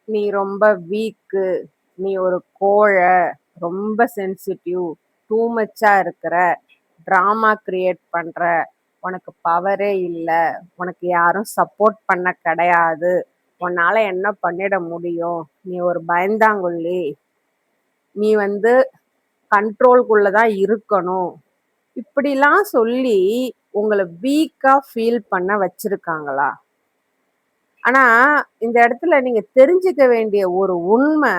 நீ ரொம்ப வீக்கு, நீ ஒரு கோழை, ரொம்ப சென்சிட்டிவ், டூ மச்சா இருக்கிற, ட்ராமா கிரியேட் பண்ற, உனக்கு பவரே இல்ல, உனக்கு யாரும் சப்போர்ட் பண்ண கிடையாது, உன்னால என்ன பண்ணிட முடியும், நீ ஒரு பயந்தாங்கொள்ளி, நீ கண்ட்ரோல்குள்ளதான் இருக்கணும், இப்படிலாம் சொல்லி உங்களை வீக்கா ஃபீல் பண்ண வச்சிருக்காங்களா? ஆனா இந்த இடத்துல நீங்க தெரிஞ்சுக்க வேண்டிய ஒரு உண்மை,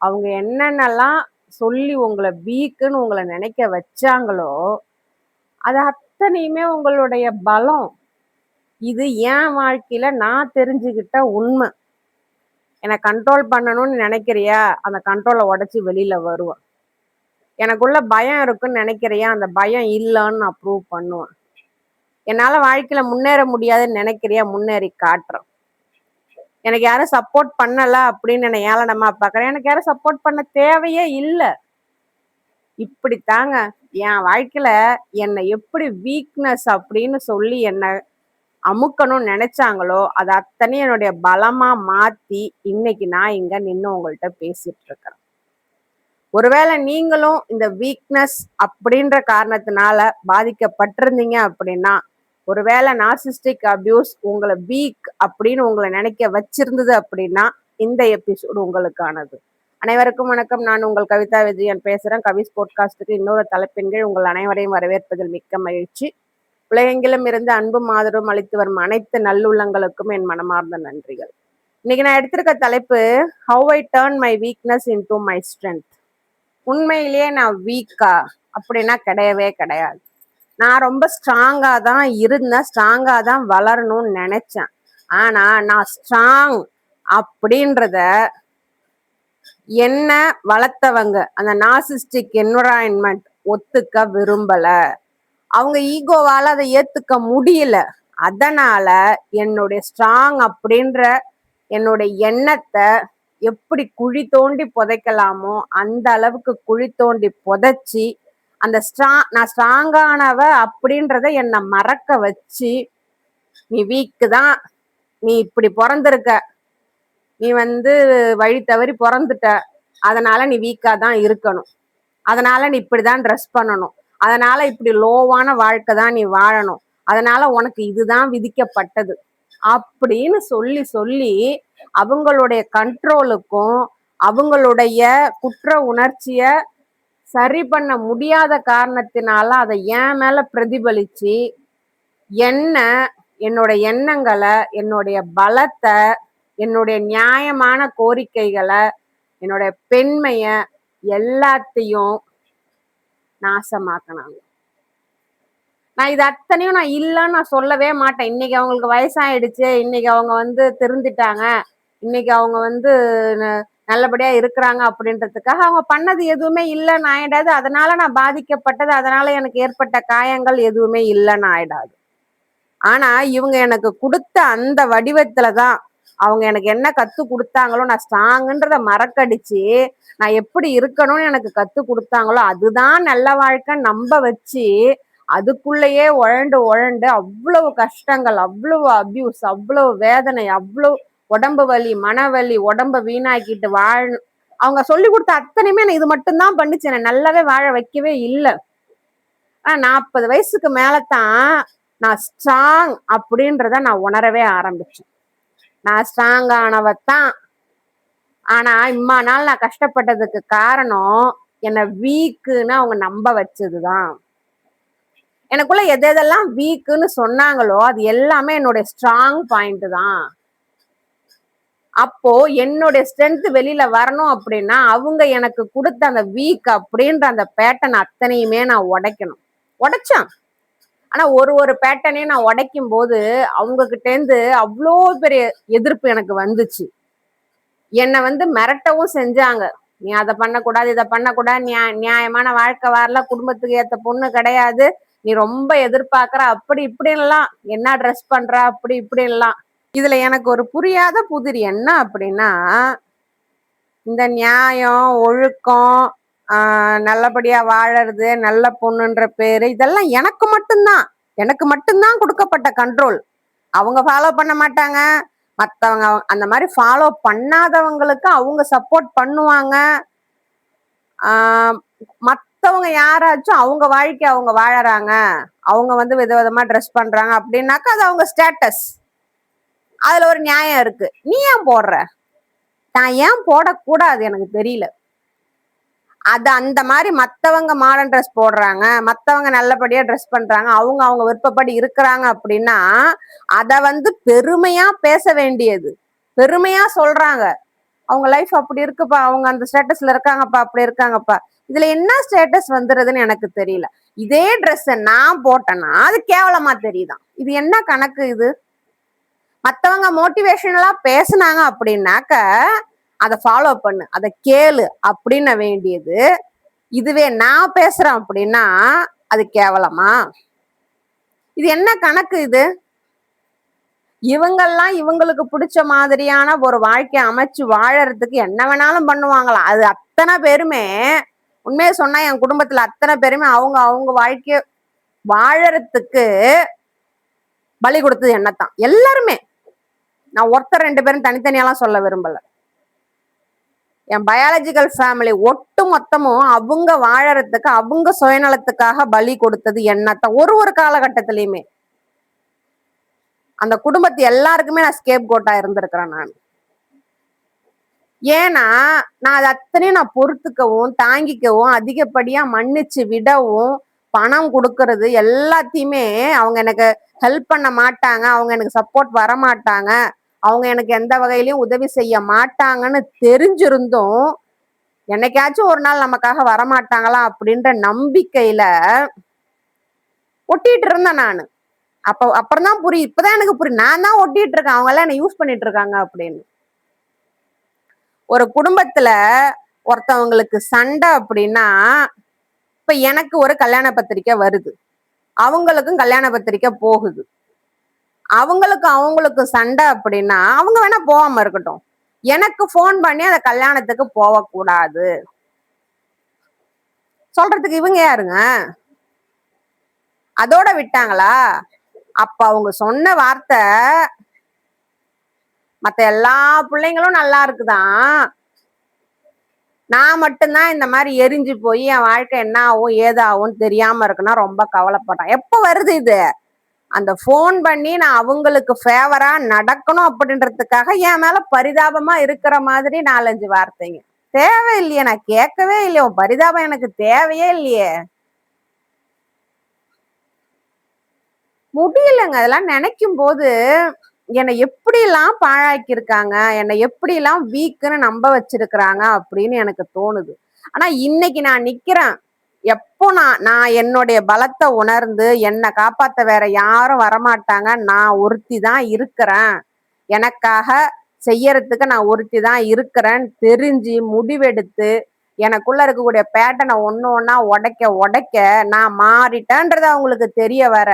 அவங்க என்னென்னலாம் சொல்லி உங்களை வீக்குன்னு உங்களை நினைக்க வச்சாங்களோ அது அத்தனையுமே உங்களுடைய பலம். இது என் வாழ்க்கையில நான் தெரிஞ்சுக்கிட்ட உண்மை. என்னை கண்ட்ரோல் பண்ணணும்னு நினைக்கிறியா, அந்த கண்ட்ரோலை உடைச்சு வெளியில வருவேன். எனக்குள்ள பயம் இருக்குன்னு நினைக்கிறியா, அந்த பயம் இல்லைன்னு நான் ப்ரூவ் பண்ணுவேன். என்னால வாழ்க்கையில முன்னேற முடியாதுன்னு நினைக்கிறியா, முன்னேறி காட்டுறேன். எனக்கு யாரும் சப்போர்ட் பண்ணல அப்படின்னு என்னை ஏளனமா பார்க்கறேன். எனக்கு யாரும் சப்போர்ட் பண்ண தேவையே இல்லை. இப்படித்தாங்க என் வாழ்க்கையில என்னை எப்படி வீக்னஸ் அப்படின்னு சொல்லி என்னை அமுக்கணும்னு நினைச்சாங்களோ அது அத்தனையும் என்னுடைய பலமா மாத்தி இன்னைக்கு நான் இங்க நின்று உங்கள்கிட்ட பேசிட்டு இருக்கிறேன். ஒருவேளை நீங்களும் இந்த வீக்னஸ் அப்படின்ற காரணத்தினால பாதிக்கப்பட்டிருந்தீங்க அப்படின்னா, ஒருவேளை நார்சிஸ்டிக் அபியூஸ் உங்களை வீக் அப்படின்னு உங்களை நினைக்க வச்சிருந்தது அப்படின்னா இந்த எபிசோடு உங்களுக்கானது. அனைவருக்கும் வணக்கம். நான் உங்கள் கவிதா விஜயன் பேசுறேன். கவிஸ் போட்காஸ்டுக்கு இன்னொரு தலைப்பின் கீழ் உங்கள் அனைவரையும் வரவேற்பதில் மிக்க மகிழ்ச்சி. உலகெங்கிலும் இருந்து அன்பும் ஆதரவும் அளித்து வரும் அனைத்து நல்லுள்ளங்களுக்கும் என் மனமார்ந்த நன்றிகள். இன்னைக்கு நான் எடுத்திருக்க தலைப்பு, how I turn my weakness into my strength. உண்மையிலேயே நான் வீக்கா அப்படின்னா கிடையவே கிடையாது. நான் ரொம்ப ஸ்ட்ராங்கா தான் இருந்தேன், ஸ்ட்ராங்கா தான் வளரணும்னு நினைச்சேன். ஆனா நான் ஸ்ட்ராங் அப்படின்றத என்ன வளர்த்தவங்க அந்த நார்சிஸ்டிக் என்விரான்மெண்ட் ஒத்துக்க விரும்பல. அவங்க ஈகோவால அதை ஏத்துக்க முடியல. அதனால என்னுடைய ஸ்ட்ராங் அப்படின்ற என்னுடைய எண்ணத்தை எப்படி குழி தோண்டி புதைக்கலாமோ அந்த அளவுக்கு குழி தோண்டி புதைச்சி அந்த நான் ஸ்ட்ராங்கானவ அப்படின்றத என்னை மறக்க வச்சு, நீ வீக்கு தான், நீ இப்படி பிறந்திருக்க, நீ வழி தவறி பிறந்துட்ட, அதனால நீ வீக்கா தான் இருக்கணும், அதனால நீ இப்படிதான் ட்ரெஸ் பண்ணணும், அதனால இப்படி லோவான வாழ்க்கை தான் நீ வாழணும், அதனால உனக்கு இதுதான் விதிக்கப்பட்டது அப்படின்னு சொல்லி சொல்லி அவங்களுடைய கண்ட்ரோலுக்கும் அவங்களுடைய குற்ற உணர்ச்சிய சரி பண்ண முடியாத காரணத்தினால அதை என் மேல பிரதிபலிச்சு என்னோட எண்ணங்களை, என்னுடைய பலத்தை, என்னுடைய நியாயமான கோரிக்கைகளை, என்னுடைய பெண்மைய எல்லாத்தையும் நாசமாக்கினாங்க. நான் இது அத்தனையும் நான் இல்லைன்னு நான் சொல்லவே மாட்டேன். இன்னைக்கு அவங்களுக்கு வயசாயிடுச்சு, இன்னைக்கு அவங்க திருந்திட்டாங்க, இன்னைக்கு அவங்க நல்லபடியா இருக்கிறாங்க அப்படின்றதுக்காக அவங்க பண்ணது எதுவுமே இல்லைன்னு ஆயிடாது. அதனால நான் பாதிக்கப்பட்டது, அதனால எனக்கு ஏற்பட்ட காயங்கள் எதுவுமே இல்லைன்னு ஆயிடாது. ஆனா இவங்க எனக்கு கொடுத்த அந்த வடிவத்துலதான் அவங்க எனக்கு என்ன கத்து கொடுத்தாங்களோ, நான் ஸ்ட்ராங்குன்றத மறக்கடிச்சு நான் எப்படி இருக்கணும்னு எனக்கு கத்து கொடுத்தாங்களோ அதுதான் நல்ல வாழ்க்கை நம்ப வச்சு அதுக்குள்ளேயே உழண்டு உழண்டு அவ்வளவு கஷ்டங்கள், அவ்வளவு அபியூஸ், அவ்வளவு வேதனை, அவ்வளவு உடம்பு வலி, மனவலி, உடம்ப வீணாக்கிட்டு அவங்க சொல்லி கொடுத்த அத்தனையுமே இது மட்டும்தான் பண்ணிச்சு, என்னை நல்லாவே வாழ வைக்கவே இல்லை. ஆனா 40 வயசுக்கு மேலதான் நான் ஸ்ட்ராங் அப்படின்றத நான் உணரவே ஆரம்பிச்சேன். நான் ஸ்ட்ராங் ஆனவத்தான். ஆனா இம்மா நாள் நான் கஷ்டப்பட்டதுக்கு காரணம் என்னை வீக்குன்னு அவங்க நம்ப வச்சதுதான். எனக்குள்ள எதெல்லாம் வீக்குன்னு சொன்னாங்களோ அது எல்லாமே என்னுடைய ஸ்ட்ராங் பாயிண்ட் தான். அப்போ என்னுடைய ஸ்ட்ரென்த் வெளியில வரணும் அப்படின்னா அவங்க எனக்கு கொடுத்த அந்த வீக் அப்படின்ற அந்த பேட்டர்ன் அத்தனையுமே நான் உடைச்சேன். ஆனா ஒரு பேட்டர்னையும் நான் உடைக்கும் போது அவங்க கிட்ட இருந்து அவ்வளோ பெரிய எதிர்ப்பு எனக்கு வந்துச்சு. என்னை மிரட்டவும் செஞ்சாங்க. நீ அதை பண்ணக்கூடாது, இதை பண்ணக்கூடாது, நியாயமான வாழ்க்கை வரல, குடும்பத்துக்கு ஏத்த பொண்ணு கிடையாது, நீ ரொம்ப எதிர்பார்க்கற, அப்படி இப்படின்லாம், என்ன ட்ரெஸ் பண்ற, அப்படி இப்படின்லாம். இதுல எனக்கு ஒரு புரியாத புதிர் என்ன அப்படின்னா, இந்த நியாயம், ஒழுக்கம், நல்லபடியா வாழறது, நல்ல பொண்ணுன்ற பேரு, இதெல்லாம் எனக்கு மட்டும்தான் கொடுக்கப்பட்ட கண்ட்ரோல். அவங்க ஃபாலோ பண்ண மாட்டாங்க, மத்தவங்க அந்த மாதிரி ஃபாலோ பண்ணாதவங்களுக்கு அவங்க சப்போர்ட் பண்ணுவாங்க. மத்தவங்க யாராச்சும் அவங்க வாழ்க்கை அவங்க வாழறாங்க, அவங்க வந்து விதவிதமா ட்ரெஸ் பண்றாங்க அப்படின்னாக்கா அது அவங்க ஸ்டேட்டஸ், அதுல ஒரு நியாயம் இருக்கு. நீ ஏன் போடுற? நான் ஏன் போடக்கூடாது எனக்கு தெரியல. அது அந்த மாதிரி மத்தவங்க மாடர்ன் ட்ரெஸ் போடுறாங்க, மத்தவங்க நல்லபடியா ட்ரெஸ் பண்றாங்க, அவங்க அவங்க விருப்பப்படி இருக்கிறாங்க அப்படின்னா அத வந்து பெருமையா பேச வேண்டியது, பெருமையா சொல்றாங்க. அவங்க லைஃப் அப்படி இருக்குப்பா, அவங்க அந்த ஸ்டேட்டஸ்ல இருக்காங்கப்பா, அப்படி இருக்காங்கப்பா. இதுல என்ன ஸ்டேட்டஸ் வந்துருதுன்னு எனக்கு தெரியல. இதே ட்ரெஸ் நான் போட்டேன்னா அது கேவலமா தெரியுதான். இது என்ன கணக்கு இது? மத்தவங்க மோட்டிவேஷனலா பேசுனாங்க அப்படின்னாக்க அதை ஃபாலோ பண்ணு, அதை கேளு அப்படின்னு வேண்டியது. இதுவே நான் பேசுறேன் அப்படின்னா அது கேவலமா? இது என்ன கணக்கு இது? இவங்கெல்லாம் இவங்களுக்கு பிடிச்ச மாதிரியான ஒரு வாழ்க்கையை அமைச்சு வாழறதுக்கு என்ன வேணாலும் பண்ணுவாங்களாம். அது அத்தனை பேருமே, உண்மையை சொன்னா என் குடும்பத்துல அத்தனை பேருமே அவங்க அவங்க வாழ்க்கைய வாழறதுக்கு பலி கொடுத்தது என்னத்தான். எல்லாருமே, நான் ஒருத்தர் ரெண்டு பேரும் தனித்தனியெல்லாம் சொல்ல விரும்பல. என் பயாலஜிக்கல் ஃபேமிலி ஒட்டு மொத்தமும் அவங்க வாழறதுக்கு அவங்க சுயநலத்துக்காக பலி கொடுத்தது என்னத்தான். ஒரு காலகட்டத்திலயுமே அந்த குடும்பத்து எல்லாருக்குமே நான் ஸ்கேப் கோட்டா இருந்திருக்கிறேன் நான். ஏன்னா நான் அது அத்தனையும் நான் பொறுத்துக்கவும் தாங்கிக்கவும் அதிகப்படியா மன்னிச்சு விடவும் பணம் கொடுக்கறது எல்லாத்தையுமே அவங்க எனக்கு ஹெல்ப் பண்ண மாட்டாங்க, அவங்க எனக்கு சப்போர்ட் வர மாட்டாங்க, அவங்க எனக்கு எந்த வகையிலயும் உதவி செய்ய மாட்டாங்கன்னு தெரிஞ்சிருந்தும் என்னைக்காச்சும் ஒரு நாள் நமக்காக வரமாட்டாங்களா அப்படின்ற நம்பிக்கையில ஒட்டிட்டு இருந்தேன் நானு. அப்புறம் தான் புரியும், இப்பதான் எனக்கு புரியும், நான் தான் ஒட்டிட்டு இருக்கேன், அவங்க எல்லாம் என்ன யூஸ் பண்ணிட்டு இருக்காங்க அப்படின்னு. ஒரு குடும்பத்துல ஒருத்தவங்களுக்கு சண்டை அப்படின்னா, இப்ப எனக்கு ஒரு கல்யாண பத்திரிக்கை வருது, அவங்களுக்கும் கல்யாண பத்திரிக்கை போகுது, அவங்களுக்கு சண்டை அப்படின்னா அவங்க வேணா போகாம இருக்கட்டும், எனக்கு போன் பண்ணி அந்த கல்யாணத்துக்கு போகக்கூடாது சொல்றதுக்கு இவங்க யாருங்க? அதோட விட்டாங்களா? அப்ப அவங்க சொன்ன வார்த்தை மத்த எல்லா பிள்ளைங்களும் நல்லா இருக்குதான், நான் மட்டும்தான் இந்த மாதிரி எரிஞ்சு போய் என் வாழ்க்கை என்ன ஆகும் ஏதாகும் தெரியாம இருக்குன்னா ரொம்ப கவலைப்பட்டேன். எப்ப வருது இது? அந்த போன் பண்ணி நான் அவங்களுக்கு ஃபேவரா நடக்கணும் அப்படின்றதுக்காக என் மேல பரிதாபமா இருக்கிற மாதிரி 4-5 வார்த்தைங்க. தேவையில்லையே, நான் கேட்கவே இல்லையோ, பரிதாபம் எனக்கு தேவையே இல்லையே. முடியலங்க, அதெல்லாம் நினைக்கும் போது என்னை எப்படிலாம் பாழாக்கி இருக்காங்க, என்னை எப்படிலாம் வீக்குன்னு நம்ப வச்சிருக்கிறாங்க அப்படின்னு எனக்கு தோணுது. ஆனா இன்னைக்கு நான் நிக்கிறேன். எப்போ நான் என்னுடைய பலத்தை உணர்ந்து என்னை காப்பாத்த வேற யாரும் வரமாட்டாங்க, நான் ஒருத்தி தான் இருக்கிறேன், எனக்காக செய்யறதுக்கு நான் ஒருத்தி தான் இருக்கிறேன்னு தெரிஞ்சு முடிவெடுத்து எனக்குள்ள இருக்கக்கூடிய பேட்டனை ஒண்ணு உடைக்க நான் மாறிட்டேன்றது அவங்களுக்கு தெரிய வர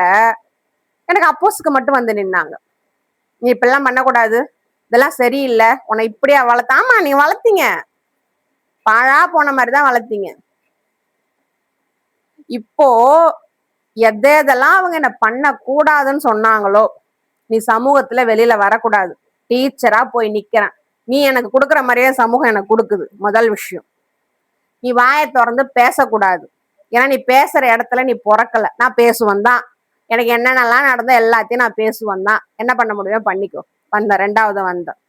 எனக்கு அப்போஸ்க்கு மட்டும் வந்து நின்னாங்க. நீ இப்பெல்லாம் பண்ணக்கூடாது, இதெல்லாம் சரியில்லை, உன்னை இப்படியா வளர்த்தாமா, நீ வளர்த்தீங்க, பாழா போன மாதிரிதான் வளர்த்தீங்க. இப்போ எதெல்லாம் அவங்க என்ன பண்ண கூடாதுன்னு சொன்னாங்களோ, நீ சமூகத்துல வெளியில வரக்கூடாது, டீச்சரா போய் நிக்கிறேன், நீ எனக்கு கொடுக்குற மாதிரியே சமூகம் எனக்கு கொடுக்குது. முதல் விஷயம், நீ வாயை திறந்து பேசக்கூடாது, ஏன்னா நீ பேசுற இடத்துல நீ பிறக்கல, நான் பேசுவேன் தான், எனக்கு என்னென்னலாம் நடந்த எல்லாத்தையும் நான் பேசுவேன் தான், என்ன பண்ண முடியுமோ பண்ணிக்கோ. ரெண்டாவது வந்தேன்,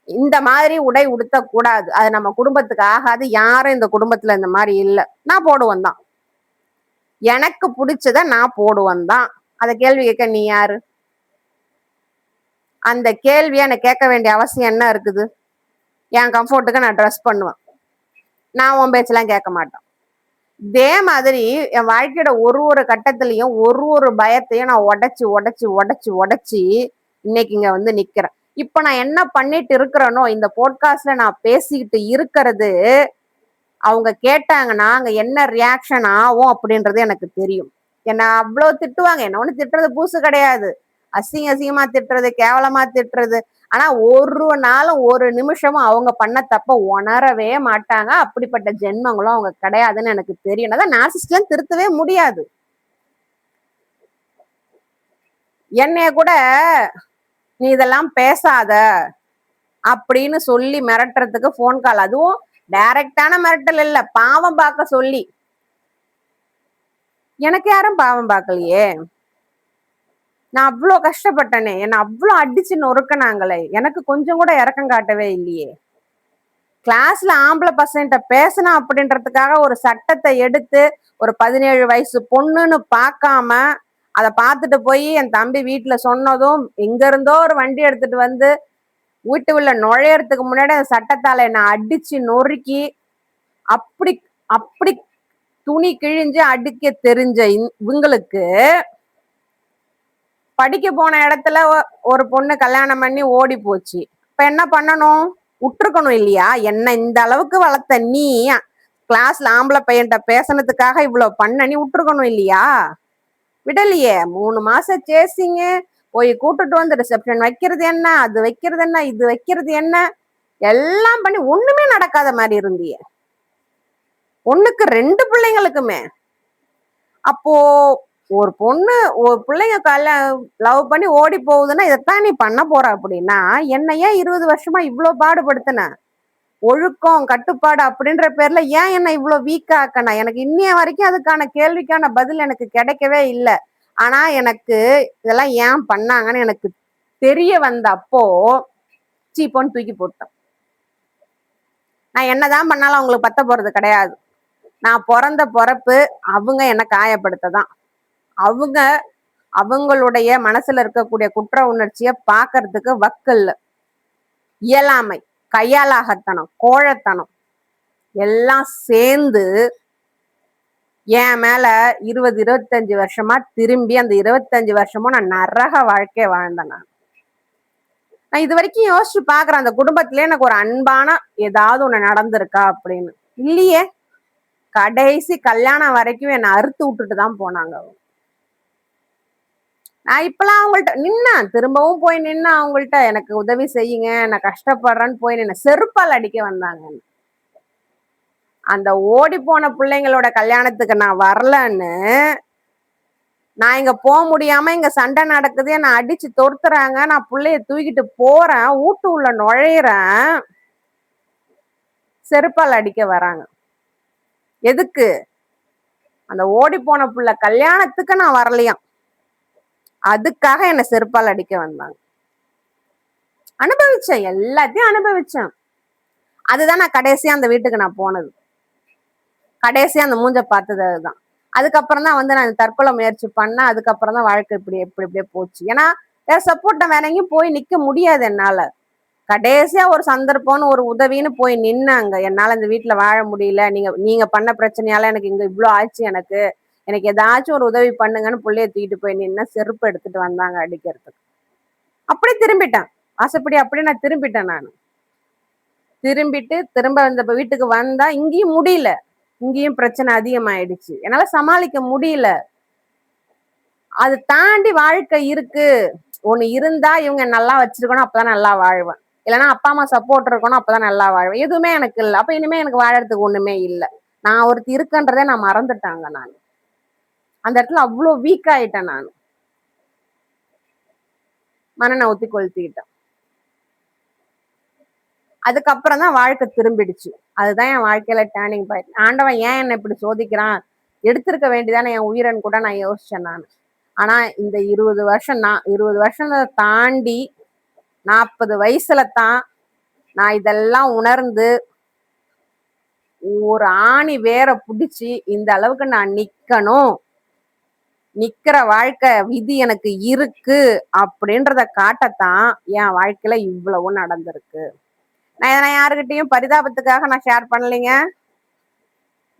இந்த மாதிரி உடை உடுத்த கூடாது, அது நம்ம குடும்பத்துக்கு ஆகாது, யாரும் இந்த குடும்பத்துல இந்த மாதிரி இல்லை, நான் போடுவேன் தான், எனக்கு பிடிச்சத நான் போடுவேன் தான். அதை கேள்வி கேட்க நீ யாரு? அந்த கேள்வியை எனக்கு கேட்க வேண்டிய அவசியம் என்ன இருக்குது? என் கம்ஃபர்ட்டுக்கு நான் ட்ரெஸ் பண்ணுவேன், நான் உன் பேச்செல்லாம் கேட்க மாட்டேன். இதே மாதிரி என் வாழ்க்கையோட ஒரு கட்டத்திலையும் ஒரு பயத்தையும் நான் உடைச்சு இன்னைக்கு இங்க வந்து நிக்கிறேன். இப்ப நான் என்ன பண்ணிட்டு இருக்கிறேனோ, இந்த போட்காஸ்ட்ல நான் பேசிக்கிட்டு இருக்கிறது அவங்க கேட்டாங்கன்னா அங்க என்ன ரியாக்ஷன் ஆகும் அப்படின்றது எனக்கு தெரியும். என்ன அவ்வளவு திட்டுவாங்க, என்ன ஒண்ணு திட்டுறது பூசு கிடையாது, அசிங்கமா திட்டுறது, கேவலமா திட்டுறது, ஆனா ஒரு நாளும் ஒரு நிமிஷமும் அவங்க பண்ண தப்ப உணரவே மாட்டாங்க. அப்படிப்பட்ட ஜென்மங்களும் அவங்க கிடையாதுன்னு எனக்கு தெரியும். அதான் நார்சிசிஸ்ட்லாம் திருத்தவே முடியாது. என்னைய கூட நீ இதெல்லாம் பேசாத அப்படின்னு சொல்லி மிரட்டுறதுக்கு போன் கால். அதுவும் டைரக்டான மிரட்டல் இல்ல, பாவம் பார்க்க சொல்லி. எனக்கு யாரும் பாவம் பார்க்கலையே, நான் அவ்வளோ கஷ்டப்பட்டனே, என்னை அவ்வளோ அடிச்சு நொறுக்கினாங்களே, எனக்கு கொஞ்சம் கூட இறக்கம் காட்டவே இல்லையே. கிளாஸ்ல ஆம்பளை பசங்கிட்ட பேசணும் அப்படின்றதுக்காக ஒரு சட்டத்தை எடுத்து ஒரு 17 வயசு பொண்ணுன்னு பார்க்காம அதை பார்த்துட்டு போய் என் தம்பி வீட்டுல சொன்னதும் எங்க இருந்தோ ஒரு வண்டி எடுத்துட்டு வந்து வீட்டு உள்ள நுழையறதுக்கு முன்னாடி அந்த சட்டத்தால என்னை அடிச்சு நொறுக்கி அப்படி அப்படி துணி கிழிஞ்சு அடிக்க தெரிஞ்ச இவங்களுக்கு படிக்க போன இடத்துல ஒரு பொண்ணு கல்யாணம் பண்ணி ஓடி போச்சு. இப்ப என்ன பண்ணணும்? விட்டுருக்கணும் இல்லையா? என்ன இந்த அளவுக்கு வளர்த்த நீ கிளாஸ்ல ஆம்பளை பையன்கிட்ட பேசனதுக்காக இவ்வளவு பண்ண நீ விட்டுருக்கணும் இல்லையா? விடலையே. 3 மாசம் சேசிங்க போய் கூட்டுட்டு வந்து ரிசப்ஷன் வைக்கிறது என்ன, அது வைக்கிறது என்ன, இது வைக்கிறது என்ன, எல்லாம் பண்ணி ஒண்ணுமே நடக்காத மாதிரி இருந்திய. ஒண்ணுக்கு 2 பிள்ளைங்களுக்குமே. அப்போ ஒரு பொண்ணு ஒரு பிள்ளைங்க லவ் பண்ணி ஓடி போகுதுன்னா இதைத்தான் நீ பண்ண போற அப்படின்னா என்ன ஏன் 20 வருஷமா இவ்வளவு பாடுபடுத்தின? ஒழுக்கம் கட்டுப்பாடு அப்படின்ற பேர்ல ஏன் என்ன இவ்வளவு வீக்கா ஆக்கணும்? எனக்கு இன்னைய வரைக்கும் அதுக்கான கேள்விக்கான பதில் எனக்கு கிடைக்கவே இல்லை. ஆனா எனக்கு இதெல்லாம் ஏன் பண்ணாங்கன்னு எனக்கு தெரிய வந்த அப்போ சீப்போன்னு தூக்கி போட்டேன். நான் என்னதான் பண்ணாலும் அவங்களுக்கு பத்த போறது கிடையாது. நான் பிறந்த பிறப்பு அவங்க என்ன காயப்படுத்ததான். அவங்க அவங்களுடைய மனசுல இருக்கக்கூடிய குற்ற உணர்ச்சியை பாக்குறதுக்கு வக்கல், இயலாமை, கையாலாகத்தனம், கோழத்தனம் எல்லாம் சேர்ந்து என் மேல 20-25 வருஷமா திரும்பி அந்த 25 வருஷமும் நான் நரக வாழ்க்கை வாழ்ந்தேன். நான் இது வரைக்கும் யோசிச்சு பாக்குறேன், அந்த குடும்பத்திலே எனக்கு ஒரு அன்பான ஏதாவது ஒண்ணு நடந்திருக்கா அப்படின்னு. இல்லையே. கடைசி கல்யாணம் வரைக்கும் என்னை அறுத்து விட்டுட்டு தான் போனாங்க. நான் இப்பெல்லாம் அவங்கள்ட்ட திரும்பவும் போய் அவங்கள்ட்ட எனக்கு உதவி செய்யுங்க, நான் கஷ்டப்படுறேன்னு போய் செருப்பால் அடிக்க வந்தாங்க. அந்த ஓடி போன பிள்ளைங்களோட கல்யாணத்துக்கு நான் வரலன்னு, நான் இங்க போக முடியாம இங்க சண்டை நடக்குது, என்னை அடிச்சு தொடுத்துறாங்க, நான் பிள்ளைய தூக்கிட்டு போறேன், வீட்டு உள்ள நுழையிறேன், செருப்பால் அடிக்க வராங்க. எதுக்கு? அந்த ஓடி போன பிள்ளை கல்யாணத்துக்கு நான் வரலையாம், அதுக்காக என்னை செருப்பால் அடிக்க வந்தாங்க. அனுபவிச்சேன், எல்லாத்தையும் அனுபவிச்சேன். அதுதான் நான் கடைசியா அந்த வீட்டுக்கு நான் போனது, கடைசியா அந்த மூஞ்ச பார்த்தது அதுதான். அதுக்கப்புறம் தான் வந்து நான் தற்கொலை முயற்சி பண்ணேன். அதுக்கப்புறம் தான் வாழ்க்கை இப்படியே போச்சு. ஏன்னா வேற சப்போர்ட்டை வேற எங்கேயும் போய் நிக்க முடியாது என்னால. கடைசியா ஒரு சந்தர்ப்பம்னு ஒரு உதவின்னு போய் நின்னாங்க. என்னால இந்த வீட்டுல வாழ முடியல, நீங்க பண்ண பிரச்சனையால எனக்கு இங்க இவ்வளவு ஆச்சு, எனக்கு ஏதாச்சும் ஒரு உதவி பண்ணுங்கன்னு பிள்ளைய தூக்கிட்டு போய் நின்னா செருப்பு எடுத்துட்டு வந்தாங்க அடிக்கிறதுக்கு. அப்படியே திரும்பிட்டேன், ஆசைப்படி அப்படியே நான் திரும்பிட்டேன். நான் திரும்பிட்டு திரும்ப இந்த வீட்டுக்கு வந்தா இங்கேயும் முடியல, இங்கேயும் பிரச்சனை அதிகமாயிடுச்சு, என்னால சமாளிக்க முடியல. அது தாண்டி வாழ்க்கை இருக்கு. ஒண்ணு இருந்தா இவங்க நல்லா வச்சிருக்கணும், அப்பதான் நல்லா வாழ்வேன். இல்லைன்னா அப்பா அம்மா சப்போர்ட் இருக்கணும், அப்பதான் நல்லா வாழ்வேன். எதுவுமே எனக்கு இல்லை. அப்ப இனிமே எனக்கு வாழறதுக்கு ஒண்ணுமே இல்லை. நான் ஒருத்தி இருக்கன்றதே நான் மறந்துட்டாங்க. நான் அந்த இடத்துல அவ்வளவு வீக் ஆயிட்டேன். நான் மனநை ஊத்தி கொளுத்திக்கிட்டேன். அதுக்கப்புறம் தான் வாழ்க்கை திரும்பிடுச்சு. அதுதான் என் வாழ்க்கையில டேர்னிங் பாயிண்ட். ஆண்டவன் ஏன் என்ன இப்படி சோதிக்கிறான், எடுத்திருக்க வேண்டியதானே என் உயிரன் கூட நான் யோசிச்சேன் நான். ஆனா இந்த 20 வருஷம் தாண்டி 40 வயசுல தான் நான் இதெல்லாம் உணர்ந்து ஒரு ஆணி வேற புடிச்சு இந்த அளவுக்கு நான் நிக்கிற வாழ்க்கை விதி எனக்கு இருக்கு அப்படின்றத காட்டத்தான் என் வாழ்க்கையில இவ்வளவும் நடந்திருக்கு. நான் யாருக்கிட்டையும் பரிதாபத்துக்காக நான் ஷேர் பண்ணலைங்க,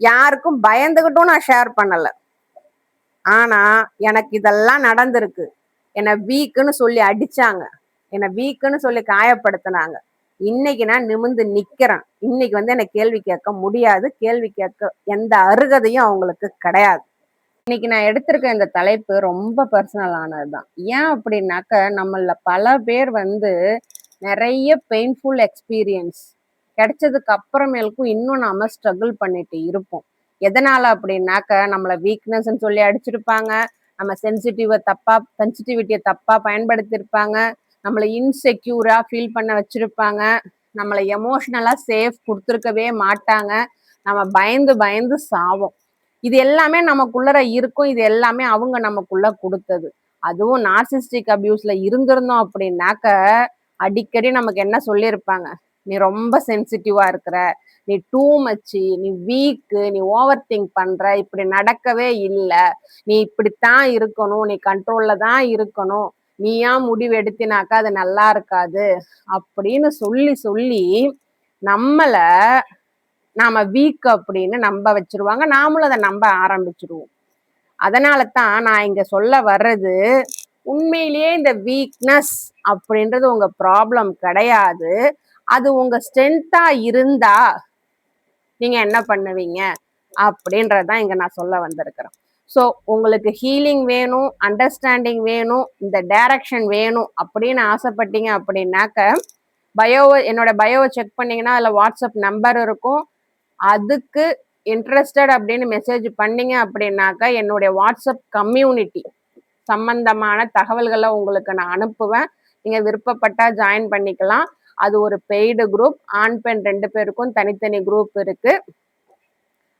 யாருக்கும் பயந்துகிட்டும் நான் ஷேர் பண்ணல. ஆனா எனக்கு இதெல்லாம் நடந்திருக்கு. என்னை வீக்குன்னு சொல்லி அடிச்சாங்க, என்னை வீக்குன்னு சொல்லி காயப்படுத்தினாங்க. இன்னைக்கு நான் நிமிர்ந்து நிக்கிறேன். இன்னைக்கு வந்து என்னை கேள்வி கேட்க முடியாது, கேள்வி கேட்க எந்த அருகதையும் அவங்களுக்கு கிடையாது. இன்னைக்கு நான் எடுத்திருக்க இந்த தலைப்பு ரொம்ப பர்சனலானதுதான். ஏன் அப்படின்னாக்க நம்மள பல பேர் வந்து நிறைய பெயின்ஃபுல் எக்ஸ்பீரியன்ஸ் கிடைச்சதுக்கு அப்புறமேலுக்கும் இன்னும் நாம ஸ்ட்ரகிள் பண்ணிட்டு இருப்போம். எதனால அப்படின்னாக்க நம்மள வீக்னஸ்ன்னு சொல்லி அடிச்சிருப்பாங்க, நம்ம சென்சிட்டிவிட்டியை தப்பா பயன்படுத்தியிருப்பாங்க, நம்மளை இன்செக்யூரா ஃபீல் பண்ண வச்சிருப்பாங்க, நம்மளை எமோஷனலா சேஃப் கொடுத்துருக்கவே மாட்டாங்க, நம்ம பயந்து பயந்து சாவோம். இது எல்லாமே நமக்குள்ளர இருக்கும், இது எல்லாமே அவங்க நமக்குள்ள கொடுத்தது. அதுவும் நார்சிஸ்டிக் அபியூஸ்ல இருந்திருந்தோம் அப்படின்னாக்க அடிக்கடி நமக்கு என்ன சொல்லியிருப்பாங்க, நீ ரொம்ப சென்சிட்டிவா இருக்கிற, நீ டூ மச்சு, நீ வீக்கு, நீ ஓவர் திங்க் பண்ற, இப்படி நடக்கவே இல்லை, நீ இப்படித்தான் இருக்கணும், நீ கண்ட்ரோல்ல தான் இருக்கணும், நீயா முடிவு எடுத்தினாக்கா அது நல்லா இருக்காது அப்படின்னு சொல்லி சொல்லி நம்மள நாம வீக் அப்படின்னு நம்ப வச்சிருவாங்க, நாமளும் அதை நம்ப ஆரம்பிச்சிருவோம். அதனால தான் நான் இங்க சொல்ல வர்றது, உண்மையிலேயே இந்த வீக்னஸ் அப்படின்றது உங்க ப்ராப்ளம் கிடையாது, அது உங்க ஸ்ட்ரென்த்தா இருந்தா நீங்க என்ன பண்ணுவீங்க அப்படின்றதான் இங்க நான் சொல்ல வந்திருக்கிறேன். ஸோ உங்களுக்கு ஹீலிங் வேணும், அண்டர்ஸ்டாண்டிங் வேணும், இந்த டைரக்ஷன் வேணும் அப்படின்னு ஆசைப்பட்டீங்க அப்படின்னாக்க என்னோட பயோவை செக் பண்ணீங்கன்னா அதில் வாட்ஸ்அப் நம்பர் இருக்கும், அதுக்கு இன்ட்ரெஸ்டட் அப்படின்னு மெசேஜ் பண்ணீங்க அப்படின்னாக்க என்னுடைய வாட்ஸ்அப் கம்யூனிட்டி சம்பந்தமான தகவல்களை உங்களுக்கு நான் அனுப்புவேன், நீங்க விருப்பப்பட்டா ஜாயின் பண்ணிக்கலாம். அது ஒரு பெய்டு குரூப், ஆண் பெண் 2 பேருக்கும் தனித்தனி குரூப் இருக்கு.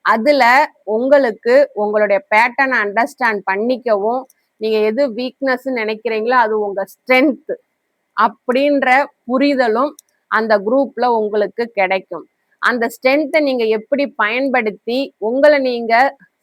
அதுல உங்களுக்கு உங்களுடைய பேட்டர்னை அண்டர்ஸ்டாண்ட் பண்ணிக்கவும், நீங்க எது வீக்னஸ் நினைக்கிறீங்களோ அது உங்க ஸ்ட்ரென்த் அப்படின்ற புரிதலும் அந்த குரூப்ல உங்களுக்கு கிடைக்கும். அந்த ஸ்ட்ரென்த்தை நீங்க எப்படி பயன்படுத்தி உங்களை நீங்க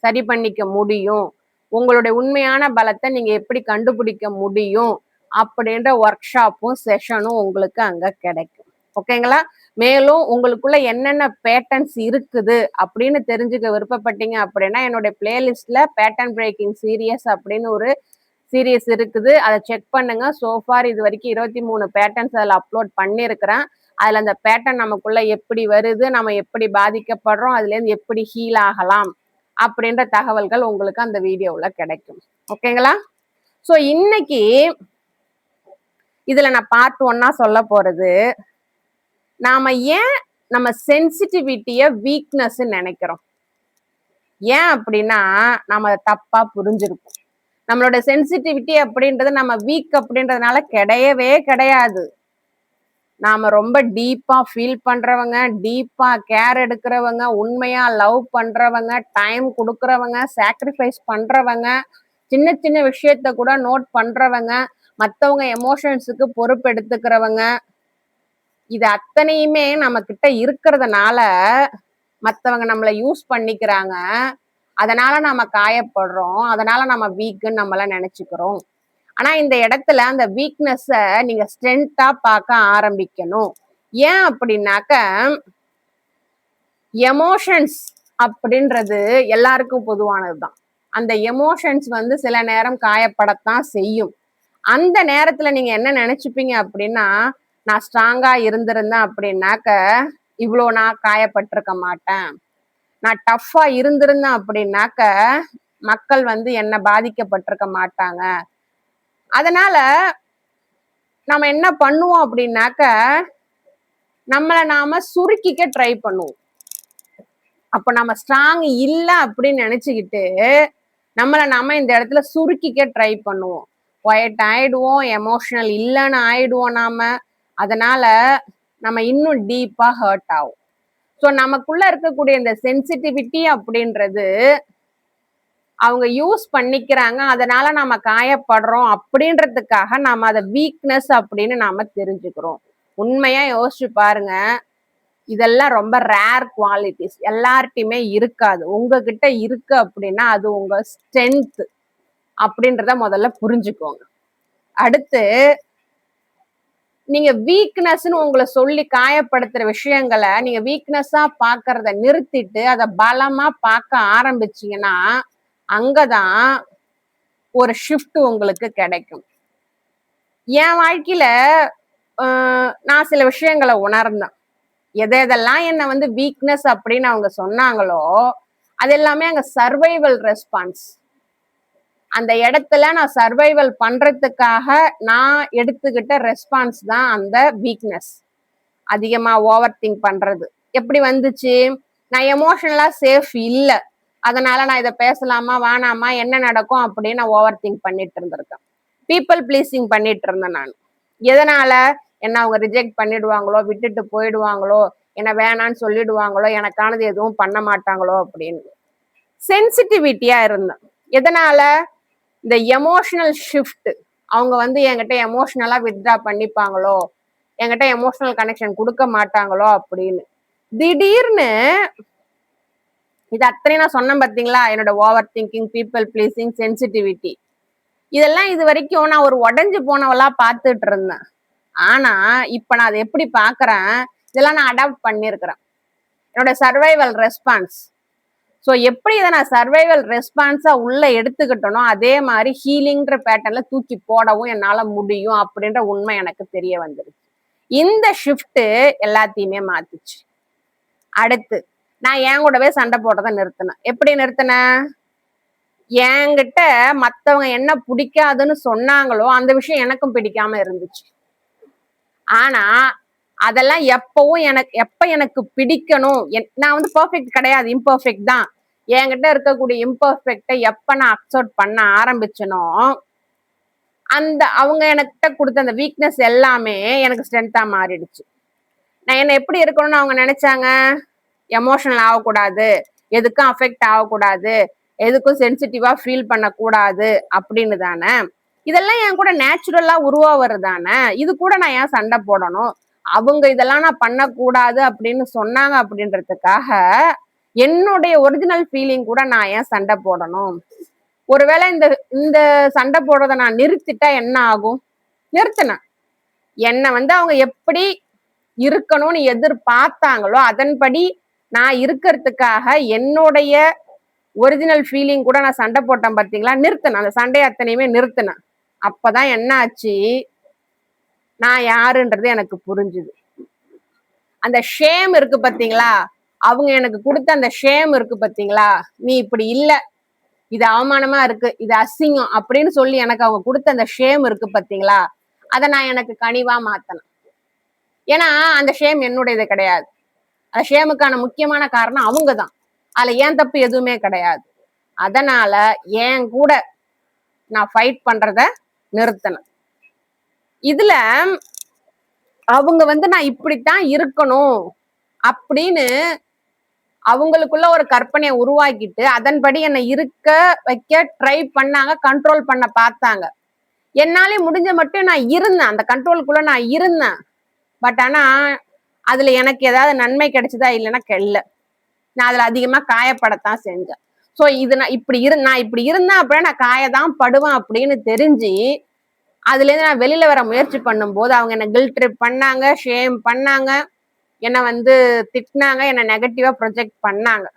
சரி பண்ணிக்க முடியும், உங்களுடைய உண்மையான பலத்தை நீங்க எப்படி கண்டுபிடிக்க முடியும் அப்படின்ற ஒர்க் ஷாப்பும் செஷனும் உங்களுக்கு அங்க கிடைக்கும். ஓகேங்களா? மேலும் உங்களுக்குள்ள என்னென்ன பேட்டர்ன்ஸ் இருக்குது அப்படின்னு தெரிஞ்சுக்க விருப்பப்பட்டீங்க அப்படின்னா என்னுடைய பிளேலிஸ்ட்ல பேட்டர்ன் பிரேக்கிங் சீரியஸ் அப்படின்னு ஒரு சீரியஸ் இருக்குது, அதை செக் பண்ணுங்க. சோஃபார் இது வரைக்கும் 23 பேட்டர்ன்ஸ் அதில் அப்லோட் பண்ணியிருக்கிறேன். அதில் அந்த பேட்டர்ன் நமக்குள்ள எப்படி வருது, நம்ம எப்படி பாதிக்கப்படுறோம், அதுலேருந்து எப்படி ஹீல் ஆகலாம் அப்படின்ற தகவல்கள் உங்களுக்கு அந்த வீடியோவில் கிடைக்கும். ஓகேங்களா? ஸோ இன்னைக்கு இதுல நான் பார்ட் 1 சொல்ல போறது, நாம ஏன் நம்ம சென்சிட்டிவிட்டிய வீக்னஸ் நினைக்கிறோம். ஏன் அப்படின்னா நம்ம அதை தப்பா புரிஞ்சிருக்கோம். நம்மளோட சென்சிட்டிவிட்டி அப்படின்றது நம்ம வீக் அப்படின்றதுனால கிடையவே கிடையாது. நாம ரொம்ப டீப்பா ஃபீல் பண்றவங்க, டீப்பா கேர் எடுக்கிறவங்க, உண்மையா லவ் பண்றவங்க, டைம் கொடுக்கறவங்க, சாக்ரிஃபைஸ் பண்றவங்க, சின்ன சின்ன விஷயத்த கூட நோட் பண்றவங்க, மற்றவங்க எமோஷன்ஸுக்கு பொறுப்பு எடுத்துக்கிறவங்க, இது அத்தனையுமே நம்ம கிட்ட இருக்கிறதுனால மற்றவங்க நம்மளை யூஸ் பண்ணிக்கிறாங்க, அதனால நம்ம காயப்படுறோம், அதனால நம்ம வீக்குன்னு நம்மள நினைச்சுக்கிறோம். ஆனா இந்த இடத்துல அந்த வீக்னஸ நீங்க ஸ்ட்ரென்த்தா பார்க்க ஆரம்பிக்கணும். ஏன் அப்படின்னாக்க எமோஷன்ஸ் அப்படின்றது எல்லாருக்கும் பொதுவானதுதான். அந்த எமோஷன்ஸ் சில நேரம் காயப்படத்தான் செய்யும். அந்த நேரத்துல நீங்க என்ன நினைச்சுப்பீங்க அப்படின்னா, நான் ஸ்ட்ராங்கா இருந்திருந்தேன் அப்படின்னாக்க இவ்வளோ நான் காயப்பட்டிருக்க மாட்டேன், நான் டஃப்பா இருந்திருந்தேன் அப்படின்னாக்க மக்கள் என்ன பாதிக்கப்பட்டிருக்க மாட்டாங்க. அதனால நம்ம என்ன பண்ணுவோம் அப்படின்னாக்க நம்மளை நாம சுருக்கிக்க ட்ரை பண்ணுவோம். அப்ப நம்ம ஸ்ட்ராங் இல்லை அப்படின்னு நினைச்சுக்கிட்டு நம்மளை நாம இந்த இடத்துல சுருக்கிக்க ட்ரை பண்ணுவோம், குவைட் ஆயிடுவோம், எமோஷனல் இல்லைன்னு ஆயிடுவோம் நாம. அதனால நம்ம இன்னும் டீப்பா ஹர்ட் ஆகும். ஸோ நமக்குள்ள இருக்கக்கூடிய இந்த சென்சிட்டிவிட்டி அப்படின்றது அவங்க யூஸ் பண்ணிக்கிறாங்க, அதனால நம்ம காயப்படுறோம் அப்படின்றதுக்காக நாம அதை வீக்னஸ் அப்படின்னு நாம தெரிஞ்சுக்கிறோம். உண்மையா யோசிச்சு பாருங்க, இதெல்லாம் ரொம்ப ரேர் குவாலிட்டிஸ், எல்லார்ட்டையுமே இருக்காது. உங்ககிட்ட இருக்கு அப்படின்னா அது உங்க ஸ்ட்ரென்த் அப்படின்றத முதல்ல புரிஞ்சுக்கோங்க. அடுத்து நீங்க வீக்னஸ்ன்னு உங்களை சொல்லி காயப்படுத்துற விஷயங்களை நீங்க வீக்னஸா பாக்குறத நிறுத்திட்டு அதை பலமா பார்க்க ஆரம்பிச்சீங்கன்னா அங்கதான் ஒரு ஷிஃப்ட் உங்களுக்கு கிடைக்கும். என் வாழ்க்கையில நான் சில விஷயங்களை உணர்ந்தேன். எதெல்லாம் என்ன வீக்னஸ் அப்படின்னு அவங்க சொன்னாங்களோ அது எல்லாமே அங்க சர்வைவல் ரெஸ்பான்ஸ். அந்த இடத்துல நான் சர்வைவல் பண்றதுக்காக நான் எடுத்துக்கிட்ட ரெஸ்பான்ஸ் தான் அந்த வீக்னஸ். அதிகமா ஓவர் திங்க் பண்றது எப்படி வந்துச்சு, நான் எமோஷனலா சேஃப் இல்லை, அதனால நான் இதை பேசலாமா வேணாமா என்ன நடக்கும் அப்படின்னு நான் ஓவர் திங்க் பண்ணிட்டு இருந்திருக்கேன். பீப்புள் பிளீசிங் பண்ணிட்டு இருந்தேன் நான். எதனால? என்ன அவங்க ரிஜெக்ட் பண்ணிடுவாங்களோ, விட்டுட்டு போயிடுவாங்களோ, என்ன வேணான்னு சொல்லிடுவாங்களோ, எனக்கானது எதுவும் பண்ண மாட்டாங்களோ அப்படின்னு சென்சிட்டிவிட்டியா இருந்தேன். எதனால? இந்த எமோஷனல் ஷிஃப்ட் அவங்க வந்து என்கிட்ட எமோஷனலா வித்ட்ரா பண்ணிப்பாங்களோ, என்கிட்ட எமோஷனல் கனெக்ஷன் கொடுக்க மாட்டாங்களோ அப்படின்னு திடீர்னு இது அத்தனை நான் சொன்னேன் பாத்தீங்களா, என்னோட over thinking, people pleasing, sensitivity, இதெல்லாம் இது வரைக்கும் நான் ஒரு உடஞ்சு போனவளா பார்த்துட்டு இருந்தேன். ஆனா இப்ப நான் அதை எப்படி பாக்குறேன், இதெல்லாம் நான் அடாப்ட் பண்ணிருக்கிறேன், என்னோட சர்வைவல் ரெஸ்பான்ஸ். ஸோ எப்படி இதை நான் சர்வைவல் ரெஸ்பான்ஸா உள்ள எடுத்துக்கிட்டனோ அதே மாதிரி ஹீலிங்ன்ற பேட்டர்ன்ல தூக்கி போடவும் என்னால முடியும் அப்படின்ற உண்மை எனக்கு தெரிய வந்துருச்சு. இந்த ஷிஃப்ட் எல்லாத்தையுமே மாத்துச்சு. அடுத்து நான் என் கூடவே சண்டை போடுறத நிறுத்தினேன். எப்படி நிறுத்தினேன்? என்கிட்ட மத்தவங்க என்ன பிடிக்காதுன்னு சொன்னாங்களோ அந்த விஷயம் எனக்கும் பிடிக்காம இருந்துச்சு. ஆனா அதெல்லாம் எப்பவும் எப்ப எனக்கு பிடிக்கணும், நான் வந்து பெர்ஃபெக்ட் கிடையாது, இம்பர்ஃபெக்ட் தான். என்கிட்ட இருக்கக்கூடிய இம்பர்ஃபெக்டை எப்ப நான் அக்செப்ட் பண்ண ஆரம்பிச்சனோ அந்த அவங்க எனக்கிட்ட கொடுத்த அந்த வீக்னஸ் எல்லாமே எனக்கு ஸ்ட்ரென்த்தா மாறிடுச்சு. நான் என்ன எப்படி இருக்கணும்னு அவங்க நினைச்சாங்க? எமோஷனல் ஆகக்கூடாது, எதுக்கும் அஃபெக்ட் ஆகக்கூடாது, எதுக்கும் சென்சிட்டிவா ஃபீல் பண்ணக்கூடாது அப்படின்னு தானே. இதெல்லாம் என் கூட நேச்சுரலா உருவாவது தானே. இது கூட நான் ஏன் சண்டை போடணும்? அவங்க இதெல்லாம் நான் பண்ணக்கூடாது அப்படின்னு சொன்னாங்க அப்படின்றதுக்காக என்னுடைய ஒரிஜினல் ஃபீலிங் கூட நான் ஏன் சண்டை போடணும்? ஒருவேளை இந்த சண்டை போடுறத நான் நிறுத்திட்டா என்ன ஆகும்? நிறுத்தினேன். என்னை வந்து அவங்க எப்படி இருக்கணும்னு எதிர்பார்த்தாங்களோ அதன்படி நான் இருக்கிறதுக்காக என்னுடைய ஒரிஜினல் ஃபீலிங் கூட நான் சண்டை போட்டேன் பார்த்தீங்களா, நிறுத்தினேன். அந்த சண்டையை அத்தனையுமே நிறுத்தினேன். அப்பதான் என்ன ஆச்சு, நான் யாருன்றது எனக்கு புரிஞ்சுது. அந்த ஷேம் இருக்கு பார்த்தீங்களா, அவங்க எனக்கு கொடுத்த அந்த ஷேம் இருக்கு பார்த்தீங்களா, நீ இப்படி இல்ல, இது அவமானமா இருக்கு, இது அசிங்கம் அப்படின்னு சொல்லி எனக்கு அவங்க கொடுத்த அந்த ஷேம் இருக்கு பார்த்தீங்களா, அதை நான் எனக்கு கனிவா மாத்தணும். ஏன்னா அந்த ஷேம் என்னுடையது கிடையாது. அந்த ஷேமுக்கான முக்கியமான காரணம் அவங்க தான். அதுல ஏன் தப்பு எதுவுமே கிடையாது. அதனால ஏன் கூட நான் ஃபைட் பண்றத நிறுத்தணும். இதுல அவங்க வந்து நான் இப்படித்தான் இருக்கணும் அப்படின்னு அவங்களுக்குள்ள ஒரு கற்பனையை உருவாக்கிட்டு அதன்படி என்னை இருக்க வைக்க ட்ரை பண்ணாங்க, கண்ட்ரோல் பண்ண பார்த்தாங்க. என்னாலே முடிஞ்ச மட்டும் நான் இருந்தேன், அந்த கண்ட்ரோலுக்குள்ள நான் இருந்தேன். பட் ஆனா அதுல எனக்கு ஏதாவது நன்மை கிடைச்சதா இல்லைன்னா இல்லை, நான் அதுல அதிகமா காயப்படத்தான் செஞ்சேன். ஸோ இது நான் இப்படி இருந்தேன் அப்படின்னா நான் காயதான் படுவேன் அப்படின்னு தெரிஞ்சு அதுல இருந்து நான் வெளியில வர முயற்சி பண்ணும்போது அவங்க என்ன கில்ட் ட்ரிப் பண்ணாங்க, ஷேம் பண்ணாங்க, என்னை வந்து திட்டினாங்க, என்னை நெகட்டிவா ப்ரொஜெக்ட் பண்ணாங்க.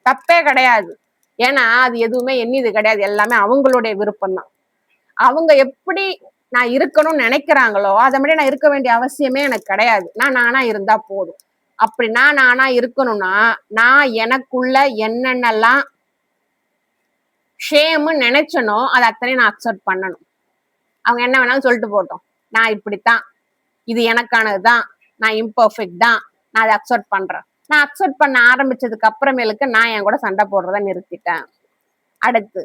தப்பே கிடையாது, ஏன்னா அது எதுவுமே என்னது கிடையாது, எல்லாமே அவங்களுடைய விருப்பம் தான். அவங்க எப்படி நான் இருக்கணும்னு நினைக்கிறாங்களோ அதை மாதிரி நான் இருக்க வேண்டிய அவசியமே எனக்கு கிடையாது. நான் நானா இருந்தா போதும். அப்படி நான் நானா இருக்கணும்னா நான் எனக்குள்ள என்னென்னலாம் ஷேம்னு நினைச்சனோ அதை அத்தனை நான் அக்செப்ட் பண்ணணும். அவங்க என்ன வேணாலும் சொல்லிட்டு போட்டோம், நான் இப்படித்தான், இது எனக்கானதுதான், நான் இம்பர்ஃபெக்ட் தான், நான் அதை அக்செப்ட் பண்றேன். நான் அக்செப்ட் பண்ண ஆரம்பிச்சதுக்கு அப்புறமேலுக்கு நான் என் கூட சண்டை போடுறத நிறுத்திட்டேன். அடுத்து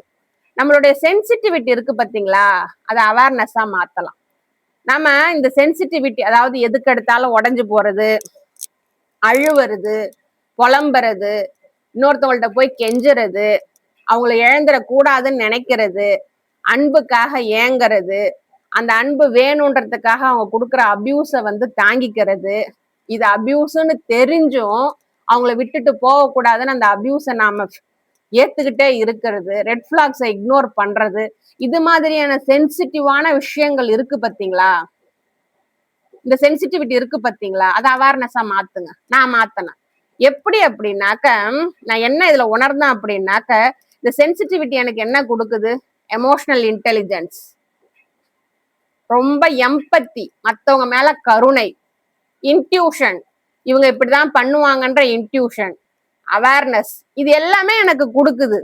நம்மளுடைய சென்சிட்டிவிட்டி இருக்கு பார்த்தீங்களா, அதை அவேர்னஸா மாத்தலாம். நம்ம இந்த சென்சிட்டிவிட்டி, அதாவது எதுக்கு எடுத்தாலும் உடஞ்சு போறது, அழுவுறது, புலம்புறது, இன்னொருத்தவங்கள்ட்ட போய் கெஞ்சுறது, அவங்கள இழந்துடக்கூடாதுன்னு நினைக்கிறது, அன்புக்காக ஏங்குறது, அந்த அன்பு வேணுன்றதுக்காக அவங்க கொடுக்குற அபியூஸை வந்து தாங்கிக்கிறது, இது அபியூஸ்ன்னு தெரிஞ்சும் அவங்கள விட்டுட்டு போகக்கூடாதுன்னு அந்த அபியூஸை நாம ஏத்துக்கிட்டே இருக்கிறது, ரெட் பிளாக்ஸை இக்னோர் பண்றது, இது மாதிரியான சென்சிட்டிவான விஷயங்கள் இருக்கு பார்த்தீங்களா, இந்த சென்சிட்டிவிட்டி இருக்கு பார்த்தீங்களா, அதை அவேர்னஸா மாத்துங்க. நான் மாத்தினேன். எப்படி அப்படின்னாக்க, நான் என்ன இதுல உணர்ந்தேன் அப்படின்னாக்க, இந்த சென்சிட்டிவிட்டி எனக்கு என்ன கொடுக்குது? எமோஷனல் இன்டெலிஜென்ஸ், ரொம்ப எம்பத்தி, மற்றவங்க மேல கருணை, இன்ட்யூஷன், இவங்க இப்படிதான் பண்ணுவாங்கன்ற இன்ட்யூஷன், அவேர்னஸ், இது எல்லாமே எனக்கு கொடுக்குது.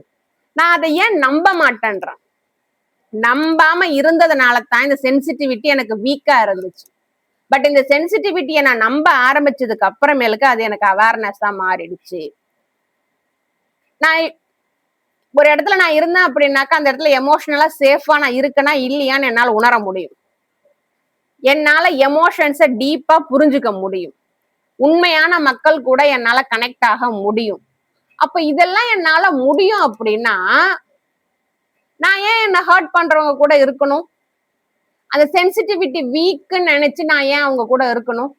நான் அதை ஏன் நம்ப மாட்டேன்றேன்? நம்பாம இருந்ததுனால தான் இந்த சென்சிட்டிவிட்டி எனக்கு வீக்கா இருந்துச்சு. பட் இந்த சென்சிட்டிவிட்டியை நான் நம்ப ஆரம்பிச்சதுக்கு அப்புறமேலுக்கு அது எனக்கு அவேர்னஸா மாறிடுச்சு. நான் ஒரு இடத்துல நான் இருந்தேன் அப்படின்னாக்கா அந்த இடத்துல எமோஷனலா சேஃபா நான் இருக்கேனா இல்லையான்னு என்னால உணர முடியும். என்னால எமோஷன்ஸை டீப்பா புரிஞ்சுக்க முடியும். உண்மையான மக்கள் கூட என்னால கனெக்ட் ஆக முடியும். அப்ப இதெல்லாம் என்னால முடியும் அப்படின்னா நான் ஏன் என்ன ஹர்ட் பண்றவங்க கூட இருக்கணும்? அந்த சென்சிட்டிவிட்டி வீக்குன்னு நினைச்சு நான் ஏன் அவங்க கூட இருக்கணும்?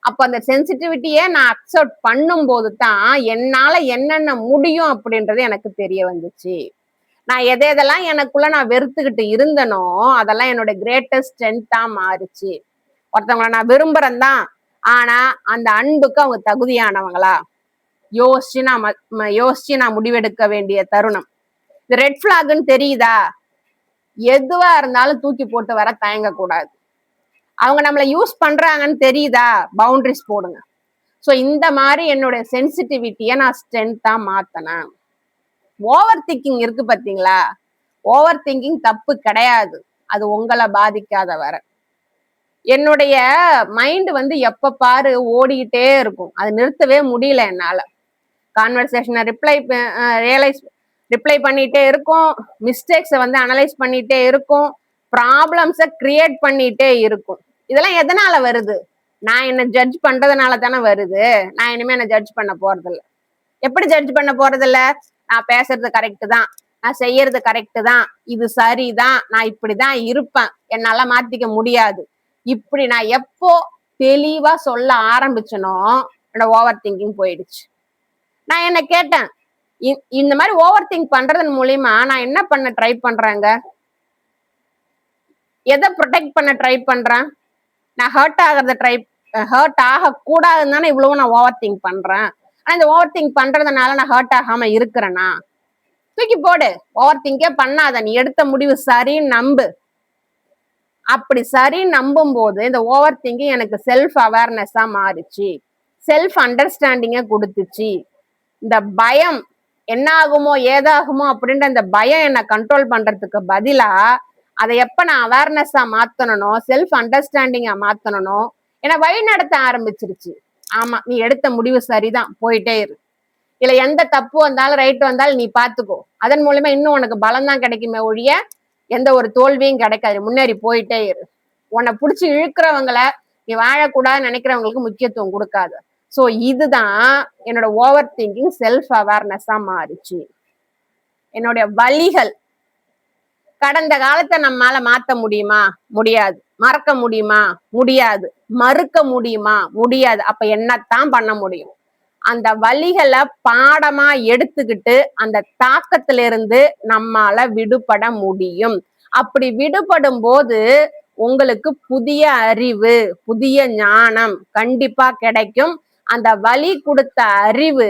அப்ப அந்த சென்சிட்டிவிட்டியை நான் அக்செப்ட் பண்ணும்போது தான் என்னால என்னென்ன முடியும் அப்படின்றது எனக்கு தெரிய வந்துச்சு. நான் எதெல்லாம் எனக்குள்ள நான் வெறுத்துக்கிட்டு இருந்தனோ அதெல்லாம் என்னோட கிரேட்டஸ்ட் ஸ்ட்ரென்த்தா மாறுச்சு. ஒருத்தவங்களை நான் விரும்புறேன் தான், ஆனா அந்த அன்புக்கு அவங்க தகுதியானவங்களா யோசிச்சு நான் முடிவெடுக்க வேண்டிய தருணம். இது ரெட் பிளாக்னு தெரியுதா? எதுவா இருந்தாலும் தூக்கி போட்டு வர தயங்க கூடாது. அவங்க நம்மளை யூஸ் பண்றாங்கன்னு தெரியுதா? பவுண்டரிஸ் போடுங்க. ஸோ இந்த மாதிரி என்னுடைய சென்சிட்டிவிட்டியை நான் ஸ்ட்ரென்த்தா மாத்தினேன். ஓவர் திங்கிங் இருக்கு பாத்தீங்களா? ஓவர் திங்கிங் தப்பு கிடையாது, அது உங்களை பாதிக்காத வர. என்னுடைய மைண்ட் வந்து எப்ப பாரு ஓடிக்கிட்டே இருக்கும், அது நிறுத்தவே முடியல என்னால. கான்வர்சேஷனை ரிப்ளை பண்ணிட்டே இருக்கும், மிஸ்டேக்ஸை வந்து அனலைஸ் பண்ணிட்டே இருக்கும், ப்ராப்ளம்ஸை கிரியேட் பண்ணிட்டே இருக்கும். இதெல்லாம் எதனால வருது? நான் என்ன ஜட்ஜ் பண்றதுனால தானே வருது. நான் இனிமே என்ன ஜட்ஜ் பண்ண போறது இல்லை. எப்படி ஜட்ஜ் பண்ண போறது இல்ல? நான் பேசுறது கரெக்ட் தான், நான் செய்யறது கரெக்ட் தான், இது சரிதான், நான் இப்படிதான் இருப்பேன், என்னால மாத்திக்க முடியாது. இப்படி நான் எப்போ தெளிவா சொல்ல ஆரம்பிச்சனோ என்னோட ஓவர் திங்கிங் போயிடுச்சு. நான் என்ன கேட்டேன், இந்த மாதிரி ஓவர் திங்க் பண்றதன் மூலியமா நான் என்ன பண்ண ட்ரை பண்றேங்க? எதை ப்ரொடெக்ட் பண்ண ட்ரை பண்றேன்? நான் ஹர்ட் ஆக கூடாதுன்னு தானே இவ்வளவு நான் ஓவர் திங்க் பண்றேன். ஆனா இந்த ஓவர் திங்க் பண்றதுனால நான் ஹர்ட் ஆகாம இருக்கிறேனா? தூக்கி போடு, ஓவர் திங்கே பண்ணாத, நீ எடுத்த முடிவு சரின்னு நம்பு. அப்படி சரி நம்பும் போது இந்த ஓவர் திங்கிங் எனக்கு செல்ஃப் அவேர்னஸா மாறிச்சு, செல்ஃப் அண்டர்ஸ்டாண்டிங்க கொடுத்துச்சு. இந்த பயம் என்ன ஆகுமோ ஏதாகுமோ அப்படின்ற அந்த பயம் என்னை கண்ட்ரோல் பண்றதுக்கு பதிலா அதை எப்ப நான் அவேர்னஸா மாத்தனோ, செல்ஃப் அண்டர்ஸ்டாண்டிங்கா மாத்தனோ, என்னை வழி நடத்த ஆரம்பிச்சிருச்சு. ஆமா, நீ எடுத்த முடிவு சரிதான், போயிட்டே இரு. இல்ல எந்த தப்பு வந்தாலும் ரைட் வந்தாலும் நீ பாத்துக்கோ, அதன் மூலமா இன்னும் உனக்கு பலம் தான் கிடைக்குமே ஒழிய எந்த ஒரு தோல்வியும் கிடைக்காது, முன்னேறி போயிட்டே இரு. உன்னை பிடிச்சி இழுக்கிறவங்கள நீ வாழக்கூடாதுன்னு நினைக்கிறவங்களுக்கு முக்கியத்துவம் கொடுக்காது. ஸோ இதுதான் என்னோட ஓவர் திங்கிங் செல்ஃப் அவேர்னஸா மாறிச்சு. என்னுடைய வழிகள், கடந்த காலத்தை நம்மால மாத்த முடியுமா? முடியாது. மறக்க முடியுமா? முடியாது. மறுக்க முடியுமா? முடியாது. அப்ப என்னத்தான் பண்ண முடியும்? அந்த வழிகளை பாடமா எடுத்துக்கிட்டு அந்த தாக்கத்திலிருந்து நம்மால விடுபட முடியும். அப்படி விடுபடும் போது உங்களுக்கு புதிய அறிவு, புதிய ஞானம் கண்டிப்பா கிடைக்கும். அந்த வழி கொடுத்த அறிவு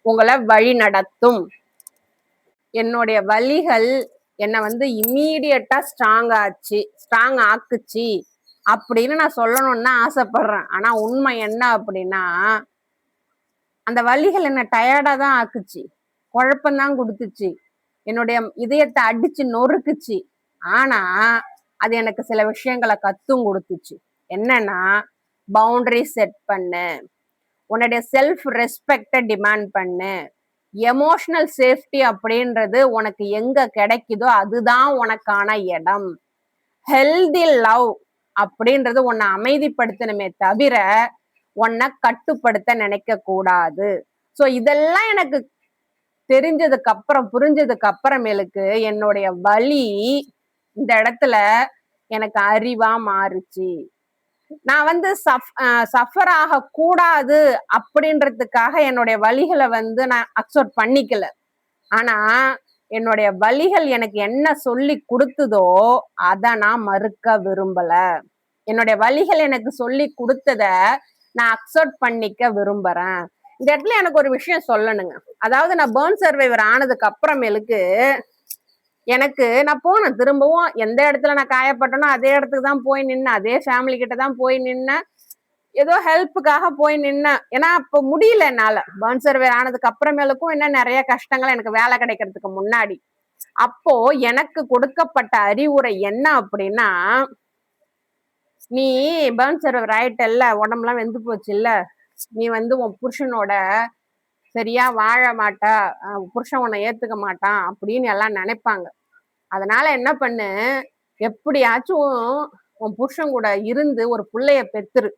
உங்களை வழி நடத்தும். என்னுடைய வழிகள் என்னை வந்து இம்மீடியட்டா ஸ்ட்ராங் ஆக்குச்சு அப்படின்னு நான் சொல்லணும்னு ஆசைப்படுறேன். ஆனா உண்மை என்ன அப்படின்னா, அந்த வழிகள் என்ன டயர்டா தான் ஆக்குச்சு, குழப்பம்தான் கொடுத்துச்சு, என்னுடைய இதயத்தை அடிச்சு நொறுக்குச்சு. ஆனா அது எனக்கு சில விஷயங்களை கத்தும் கொடுத்துச்சு. என்னன்னா, பவுண்டரி செட் பண்ணு, உன்னுடைய செல்ஃப் ரெஸ்பெக்டை டிமாண்ட் பண்ணு, எமோஷனல் சேஃப்டி அப்படின்றது உனக்கு எங்க கிடைக்குதோ அதுதான் உனக்கான இடம். ஹெல்தி லவ் அப்படின்றது உன்னை அமைதிப்படுத்தணுமே தவிர உன்னை கட்டுப்படுத்த நினைக்க கூடாது. ஸோ இதெல்லாம் எனக்கு தெரிஞ்சதுக்கு அப்புறம், புரிஞ்சதுக்கு அப்புறமேலுக்கு என்னுடைய வழி இந்த இடத்துல எனக்கு அறிவா மாறுச்சு. நான் வந்து சஃபர் ஆக கூடாது அப்படின்றதுக்காக என்னுடைய வழிகளை வந்து நான் அக்செப்ட் பண்ணிக்கல. ஆனா என்னுடைய வழிகள் எனக்கு என்ன சொல்லி கொடுத்ததோ அதை நான் மறுக்க விரும்பல. என்னுடைய வழிகள் எனக்கு சொல்லி கொடுத்தத நான் அக்செப்ட் பண்ணிக்க விரும்புறேன். இந்த இடத்துல எனக்கு ஒரு விஷயம் சொல்லணுங்க. அதாவது நான் பர்ன் சர்வைவர் ஆனதுக்கு அப்புறமேலுக்கு எனக்கு நான் போனேன், திரும்பவும் எந்த இடத்துல நான் காயப்பட்டனோ அதே இடத்துக்கு தான் போய் நின்னேன், அதே ஃபேமிலி கிட்ட தான் போய் நின்னேன், ஏதோ ஹெல்ப்புக்காக போய் நின்னேன். ஏன்னா அப்போ முடியல என்னால. பர்ன் சர்வே ஆனதுக்கு அப்புறமேலுக்கும் என்ன நிறைய கஷ்டங்கள் எனக்கு வேலை கிடைக்கிறதுக்கு முன்னாடி. அப்போ எனக்கு கொடுக்கப்பட்ட அறிவுரை என்ன அப்படின்னா, நீ பர்ன் சர்வர் ஆயிட்டல்ல, உடம்புலாம் வெந்து போச்சு இல்ல, நீ வந்து உன் புருஷனோட சரியா வாழ மாட்டா, புருஷன் உன்னை ஏத்துக்க மாட்டான் அப்படின்னு எல்லாம் நினைப்பாங்க. அதனால என்ன பண்ணு, எப்படியாச்சும் உன் புருஷன் கூட இருந்து ஒரு புள்ளைய பெத்துரு.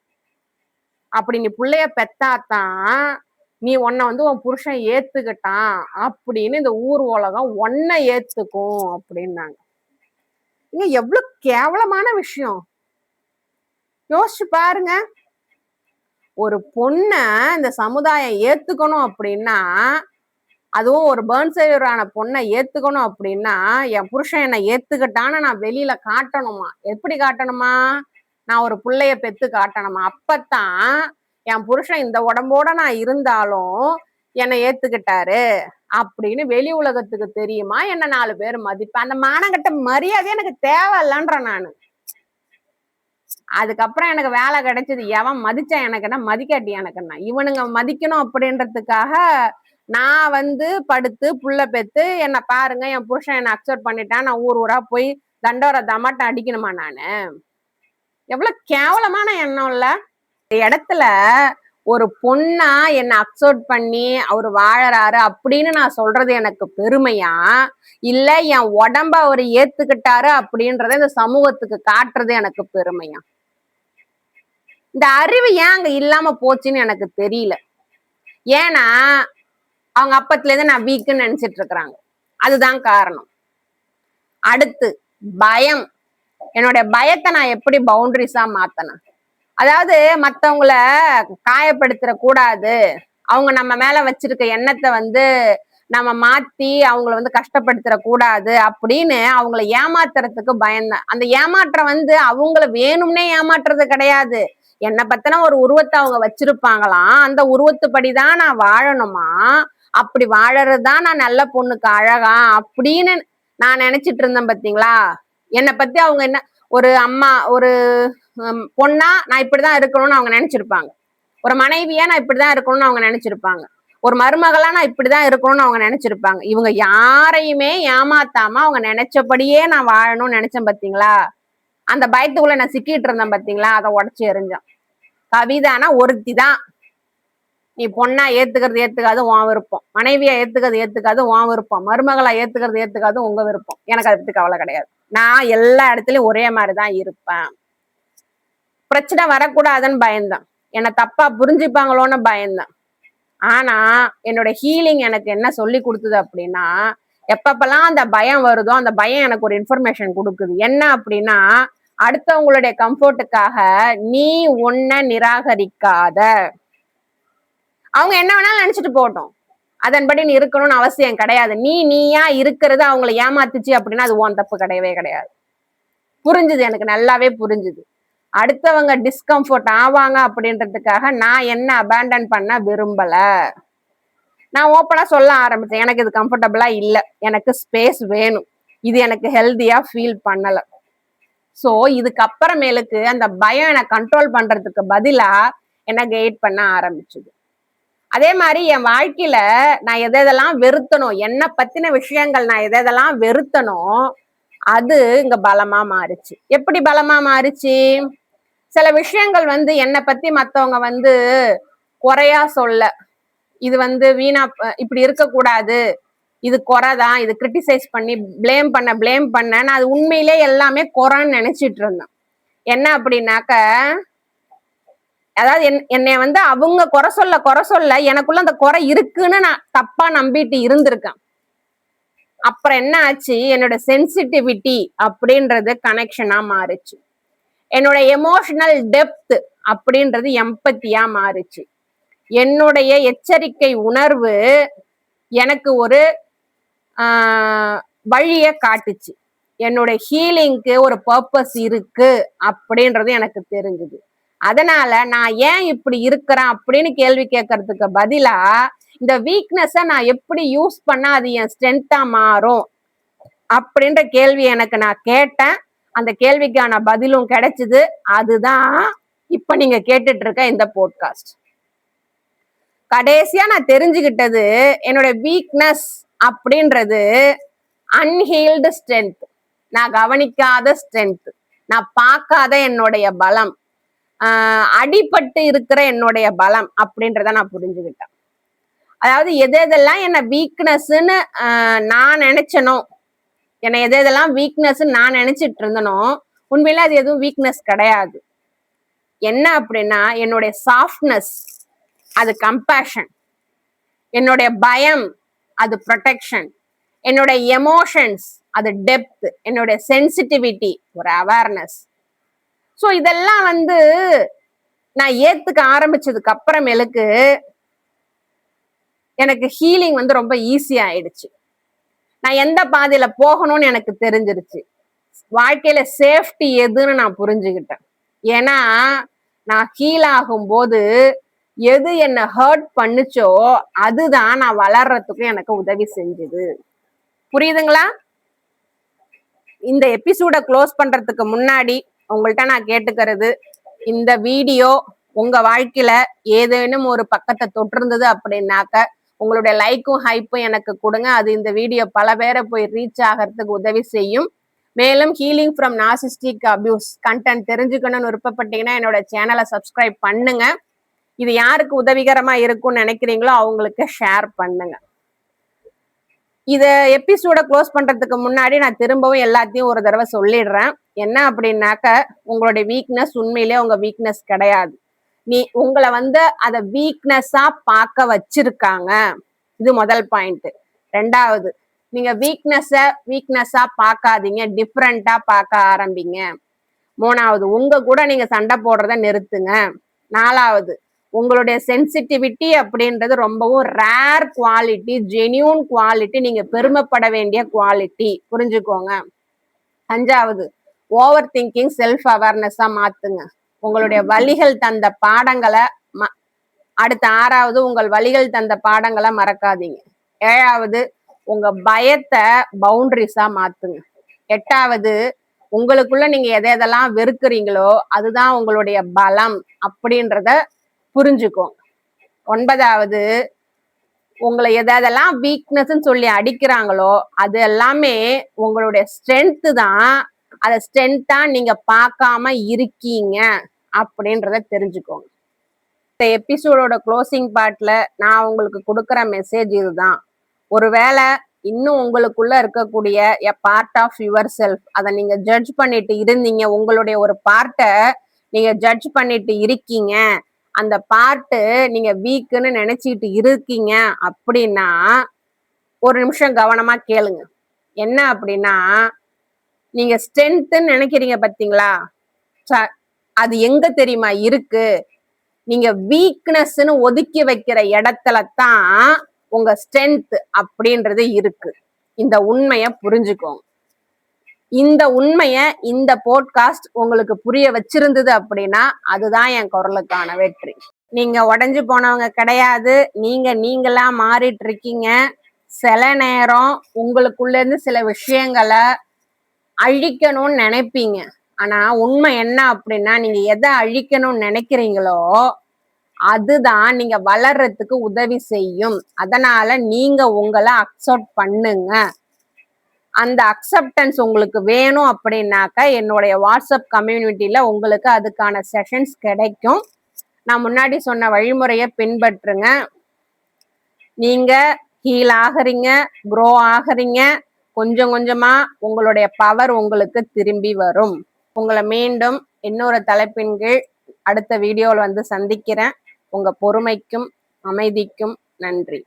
அப்படி நீ புள்ளைய பெத்தாதான் நீ உன்னை வந்து உன் புருஷன் ஏத்துக்கிட்டான் அப்படின்னு இந்த ஊர் உலகம் உன்னை ஏத்துக்கும் அப்படின்னாங்க. இங்க எவ்வளவு கேவலமான விஷயம் யோசிச்சு பாருங்க. ஒரு பொண்ண இந்த சமுதாயம் ஏத்துக்கணும் அப்படின்னா, அதுவும் ஒரு பர்ன் சேவரான பொண்ணை ஏத்துக்கணும் அப்படின்னா, என் புருஷன் என்னை ஏத்துக்கிட்டான்னு நான் வெளியில காட்டணுமா? எப்படி காட்டணுமா? நான் ஒரு புள்ளைய பெத்து காட்டணுமா? அப்பத்தான் என் புருஷன் இந்த உடம்போட நான் இருந்தாலும் என்னை ஏத்துக்கிட்டாரு அப்படின்னு வெளி உலகத்துக்கு தெரியுமா? என்ன 4 பேர் மதிப்பேன். அந்த மானங்கட்ட மரியாதை எனக்கு தேவையில்லன்ற நானு. அதுக்கப்புறம் எனக்கு வேலை கிடைச்சது. எவன் மதிச்சா எனக்கு என்ன, மதிக்காட்டி எனக்கு என்ன. இவனுங்க மதிக்கணும் அப்படின்றதுக்காக நான் வந்து படுத்து புள்ள பெத்து என்ன பாருங்க என் புருஷன் என்ன அக்செப்ட் பண்ணிட்டான், நான் ஊர் ஊரா போய் தண்டோர தமாட்டம் அடிக்கணுமா நானு? எவ்வளவு கேவலமான எண்ணம் இல்ல? இடத்துல ஒரு பொண்ணா என்ன அக்செப்ட் பண்ணி அவரு வாழறாரு அப்படின்னு நான் சொல்றது எனக்கு பெருமையா, இல்ல என் உடம்ப அவரு ஏத்துக்கிட்டாரு அப்படின்றத இந்த சமூகத்துக்கு காட்டுறது எனக்கு பெருமையா? இந்த அறிவு ஏன் அங்க இல்லாம போச்சுன்னு எனக்கு தெரியல. ஏன்னா அவங்க அப்பத்துல இருந்து நான் வீக்குன்னு நினைச்சிட்டு இருக்கிறாங்க. அதுதான் காரணம். அடுத்து பயம். என்னுடைய பயத்தை நான் எப்படி பவுண்டரிஸா மாத்தணும்? அதாவது மத்தவங்கள காயப்படுத்திட கூடாது, அவங்க நம்ம மேல வச்சிருக்க எண்ணத்தை வந்து நம்ம மாத்தி அவங்கள வந்து கஷ்டப்படுத்திட கூடாது அப்படின்னு அவங்கள ஏமாத்துறதுக்கு பயந்தேன். அந்த ஏமாற்றம் வந்து அவங்கள வேணும்னே ஏமாற்றுறது கிடையாது. என்னை பத்தின ஒரு உருவத்தை அவங்க வச்சிருப்பாங்களாம், அந்த உருவத்துப்படிதான் நான் வாழணுமா, அப்படி வாழறதுதான் நான் நல்ல பொண்ணுக்கு அழகா அப்படின்னு நான் நினைச்சிட்டு இருந்தேன். பாத்தீங்களா? என்னை பத்தி அவங்க என்ன ஒரு அம்மா ஒரு பொண்ணா நான் இப்படிதான் இருக்கணும்னு அவங்க நினைச்சிருப்பாங்க. ஒரு மனைவியா நான் இப்படிதான் இருக்கணும்னு அவங்க நினைச்சிருப்பாங்க. ஒரு மருமகளா நான் இப்படிதான் இருக்கணும்னு அவங்க நினைச்சிருப்பாங்க. இவங்க யாரையுமே ஏமாத்தாம அவங்க நினைச்சபடியே நான் வாழணும்னு நினைச்சேன். பாத்தீங்களா? அந்த பயத்துக்குள்ள நான் சிக்கிட்டு இருந்தேன். பாத்தீங்களா? அதை உடச்சு எறிஞ்சேன். கவிதானா ஒருத்தி தான். நீ பொண்ணா ஏத்துக்கிறது ஏத்துக்காது உன் விருப்பம், மனைவியா ஏத்துக்கிறது ஏத்துக்காது உன் விருப்பம், மருமகளா ஏத்துக்கிறது ஏத்துக்காது உங்க விருப்பம். எனக்கு அதை பத்தி கவலை கிடையாது. நான் எல்லா இடத்துலயும் ஒரே மாதிரிதான் இருப்பேன். பிரச்சனை வரக்கூடாதுன்னு பயந்தேன். என்னை தப்பா புரிஞ்சுப்பாங்களோன்னு பயந்தேன். ஆனா என்னோட ஹீலிங் எனக்கு என்ன சொல்லி கொடுத்தது அப்படின்னா, எப்பப்பெல்லாம் அந்த பயம் வருதோ அந்த பயம் எனக்கு ஒரு இன்ஃபர்மேஷன் கொடுக்குது. என்ன அப்படின்னா, அடுத்தவங்களுடைய கம்ஃபர்ட்டுக்காக நீ உன்னை நிராகரிக்காத. அவங்க என்ன வேணாலும் நினைச்சிட்டு போட்டோம், அதன்படி நீ இருக்கணும்னு அவசியம் கிடையாது. நீயா இருக்கிறது அவங்களை ஏமாத்துச்சு அப்படின்னா அது உன் தப்பு கிடையவே கிடையாது. புரிஞ்சுது, எனக்கு நல்லாவே புரிஞ்சுது. அடுத்தவங்க டிஸ்கம்ஃபர்ட் ஆவாங்க அப்படின்றதுக்காக நான் என்ன அபேண்டன் பண்ண விரும்பல. நான் ஓப்பனா சொல்ல ஆரம்பிச்சேன், எனக்கு இது கம்ஃபர்டபுளா இல்ல, எனக்கு ஸ்பேஸ் வேணும், இது எனக்கு ஹெல்தியா ஃபீல் பண்ணல. சோ இதுக்கப்புறமேலுக்கு அந்த பயம் என்னை கண்ட்ரோல் பண்றதுக்கு பதிலா என்ன கைட் பண்ண ஆரம்பிச்சுது. அதே மாதிரி என் வாழ்க்கையில நான் எதெல்லாம் வெறுத்தனோ, என்ன பத்தின விஷயங்கள் நான் எதெல்லாம் வெறுத்தனோ அது இங்க பலமா மாறுச்சு. எப்படி பலமா மாறுச்சு? சில விஷயங்கள் வந்து என்னை பத்தி மத்தவங்க வந்து குறையா சொல்ல, இது வந்து வீணா இப்படி இருக்கக்கூடாது, இது குறைதான், இது கிரிட்டிசைஸ் பண்ணி பிளேம் பண்ண நான் அது உண்மையிலே எல்லாமே குறைன்னு நினைச்சிட்டு இருந்தேன். என்ன அப்படின்னாக்க, அதாவது என்னை வந்து அவங்க குறை சொல்ல எனக்குள்ள அந்த குறை இருக்குன்னு நான் தப்பா நம்பிட்டு இருந்திருக்கேன். அப்புறம் என்ன ஆச்சு, என்னோட சென்சிட்டிவிட்டி அப்படின்றது கனெக்ஷனா மாறுச்சு. என்னோட எமோஷனல் டெப்த் அப்படின்றது எம்பத்தியா மாறுச்சு. என்னுடைய எச்சரிக்கை உணர்வு எனக்கு ஒரு வழிய காட்டுச்சு. என்னோட ஹீலிங்க்கு ஒரு பர்பஸ் இருக்கு அப்படின்றது எனக்கு தெரிஞ்சுது. அதனால நான் ஏன் இப்படி இருக்கிறேன் அப்படின்னு கேள்வி கேட்கறதுக்கு பதிலா இந்த வீக்னஸை நான் எப்படி யூஸ் பண்ணா அது என் ஸ்ட்ரென்த்தா மாறும் அப்படின்ற கேள்வி எனக்கு நான் கேட்டேன். அந்த கேள்விக்கான பதிலும் கிடைச்சது. அதுதான் இப்ப நீங்க கேட்டுட்டு இருக்க இந்த போட்காஸ்ட். கடைசியா நான் தெரிஞ்சுக்கிட்டது, என்னோட வீக்னஸ் அப்படின்றது அன்ஹீல்டு ஸ்ட்ரென்த், நான் கவனிக்காத ஸ்ட்ரென்த், நான் பார்க்காத என்னுடைய பலம், அடிபட்டு இருக்கிற என்னுடைய பலம் அப்படின்றத நான் புரிஞ்சுக்கிட்டேன். அதாவது எதெல்லாம் என்ன வீக்னஸ்ன்னு நான் நினைச்சனோ, என்னை எதெல்லாம் வீக்னஸ் நான் நினைச்சிட்டு இருந்தனோ, உண்மையில அது எதுவும் வீக்னஸ் கிடையாது. என்ன அப்படின்னா என்னுடைய சாஃப்ட்னஸ் அது கம்பேஷன், என்னுடைய பயம் அது ப்ரொடெக்ஷன், என்னுடைய எமோஷன்ஸ் அது டெப்த், என்னுடைய சென்சிட்டிவிட்டி ஒரு அவேர்னஸ். ஸோ இதெல்லாம் வந்து நான் ஏத்துக்க ஆரம்பிச்சதுக்கு அப்புறமேலுக்கு எனக்கு ஹீலிங் வந்து ரொம்ப ஈஸி ஆயிடுச்சு. நான் எந்த பாதையில போகணும்னு எனக்கு தெரிஞ்சிருச்சு. வாழ்க்கையில சேஃப்டி எதுன்னு நான் புரிஞ்சுக்கிட்டேன். ஏன்னா நான் ஹீல் ஆகும்போது எது என்ன ஹர்ட் பண்ணுச்சோ அதுதான் நான் வளர்றதுக்கும் எனக்கு உதவி செஞ்சது. புரியுதுங்களா? இந்த எபிசோட க்ளோஸ் பண்றதுக்கு முன்னாடி உங்கள்கிட்ட நான் கேட்டுக்கிறது, இந்த வீடியோ உங்க வாழ்க்கையில ஏதேனும் ஒரு பக்கத்தை தொட்டிருந்தது அப்படின்னாக்க உங்களுடைய லைக்கும் ஹைப்பும் எனக்கு கொடுங்க. அது இந்த வீடியோ பல பேரை போய் ரீச் ஆகிறதுக்கு உதவி செய்யும். மேலும் healing from narcissistic abuse content தெரிஞ்சுக்கணும்னு விருப்பப்பட்டீங்கன்னா என்னோட சேனலை சப்ஸ்கிரைப் பண்ணுங்க. இது யாருக்கு உதவிகரமா இருக்கும்னு நினைக்கிறீங்களோ அவங்களுக்கு ஷேர் பண்ணுங்க. இத எபிசோட க்ளோஸ் பண்றதுக்கு முன்னாடி நான் திரும்பவும் எல்லாத்தையும் ஒரு தடவை சொல்லிடுறேன். என்ன அப்படின்னாக்க உங்களுடைய வீக்னஸ் உண்மையிலே உங்க வீக்னஸ் கிடையாது. உங்களை வந்து அத வீக்னஸா பார்க்க வச்சிருக்காங்க. இது முதல் பாயிண்ட். ரெண்டாவது, நீங்க வீக்னஸா பார்க்காதீங்க, டிஃப்ரெண்டா பார்க்க ஆரம்பிங்க. மூணாவது, உங்க கூட நீங்க சண்டை போடுறத நிறுத்துங்க. நாலாவது, உங்களுடைய சென்சிட்டிவிட்டி அப்படின்றது ரொம்பவும் ரேர் குவாலிட்டி, ஜெனியூன் குவாலிட்டி, நீங்க பெருமைப்பட வேண்டிய குவாலிட்டி, புரிஞ்சுக்கோங்க. அஞ்சாவது, ஓவர் திங்கிங் செல்ஃப் அவேர்னஸா மாத்துங்க. உங்களுடைய வலிகள் தந்த பாடங்களை அடுத்த ஆறாவது, உங்கள் வலிகள் தந்த பாடங்களை மறக்காதீங்க. ஏழாவது, உங்க பயத்தை பவுண்டரிஸா மாத்துங்க. எட்டாவது, உங்களுக்குள்ள நீங்க எதெல்லாம் வெறுக்கிறீங்களோ அதுதான் உங்களுடைய பலம் அப்படின்றத புரிஞ்சுக்கோங்க. ஒன்பதாவது, உங்களை எதெல்லாம் வீக்னஸ் சொல்லி அடிக்கிறாங்களோ அது எல்லாமே உங்களுடைய ஸ்ட்ரென்த் தான். அதை ஸ்ட்ரென்த்தா நீங்க பார்க்காம இருக்கீங்க அப்படின்றத தெரிஞ்சுக்கோங்க. இந்த எபிசோடோட க்ளோசிங் பார்ட்ல நான் உங்களுக்கு கொடுக்குற மெசேஜ் இதுதான். ஒருவேளை இன்னும் உங்களுக்குள்ள இருக்கக்கூடிய a part of yourself அதை நீங்க ஜட்ஜ் பண்ணிட்டு இருந்தீங்க, உங்களுடைய ஒரு பார்ட்டை நீங்க ஜட்ஜ் பண்ணிட்டு இருக்கீங்க, அந்த பார்ட்டு நீங்க வீக்குன்னு நினைச்சிட்டு இருக்கீங்க அப்படின்னா ஒரு நிமிஷம் கவனமா கேளுங்க. என்ன அப்படின்னா, நீங்க ஸ்ட்ரென்த்ன்னு நினைக்கிறீங்க பாத்தீங்களா, அது எங்க தெரியுமா இருக்கு? நீங்க வீக்னஸ்ன்னு ஒதுக்கி வைக்கிற இடத்துல தான் உங்க ஸ்ட்ரென்த் அப்படின்றது இருக்கு. இந்த உண்மைய புரிஞ்சுக்கோங்க. இந்த உண்மைய இந்த போட்காஸ்ட் உங்களுக்கு புரிய வச்சிருந்தது அப்படின்னா அதுதான் என் குரலுக்கான வெற்றி. நீங்க உடைஞ்சு போனவங்க கிடையாது, நீங்களா மாறிட்டு இருக்கீங்க. சில நேரம் உங்களுக்குள்ள இருந்து சில விஷயங்களை அழிக்கணும்னு நினைப்பீங்க. ஆனா உண்மை என்ன அப்படின்னா, நீங்க எதை அழிக்கணும்னு நினைக்கிறீங்களோ அதுதான் நீங்க வளர்றதுக்கு உதவி செய்யும். அதனால நீங்க உங்களை அக்செப்ட் பண்ணுங்க. அந்த அக்செப்டன்ஸ் உங்களுக்கு வேணும் அப்படின்னாக்க என்னுடைய வாட்ஸ்அப் கம்யூனிட்டியில உங்களுக்கு அதுக்கான செஷன்ஸ் கிடைக்கும். நான் முன்னாடி சொன்ன வழிமுறையை பின்பற்றுங்க. நீங்க ஹீல் ஆகுறீங்க, க்ரோ ஆகுறீங்க. கொஞ்சம் கொஞ்சமா உங்களுடைய பவர் உங்களுக்கு திரும்பி வரும். உங்களை மீண்டும் இன்னொரு தலைப்பின் கீழ் அடுத்த வீடியோவில் வந்து சந்திக்கிறேன். உங்க பொறுமைக்கும் அமைதிக்கும் நன்றி.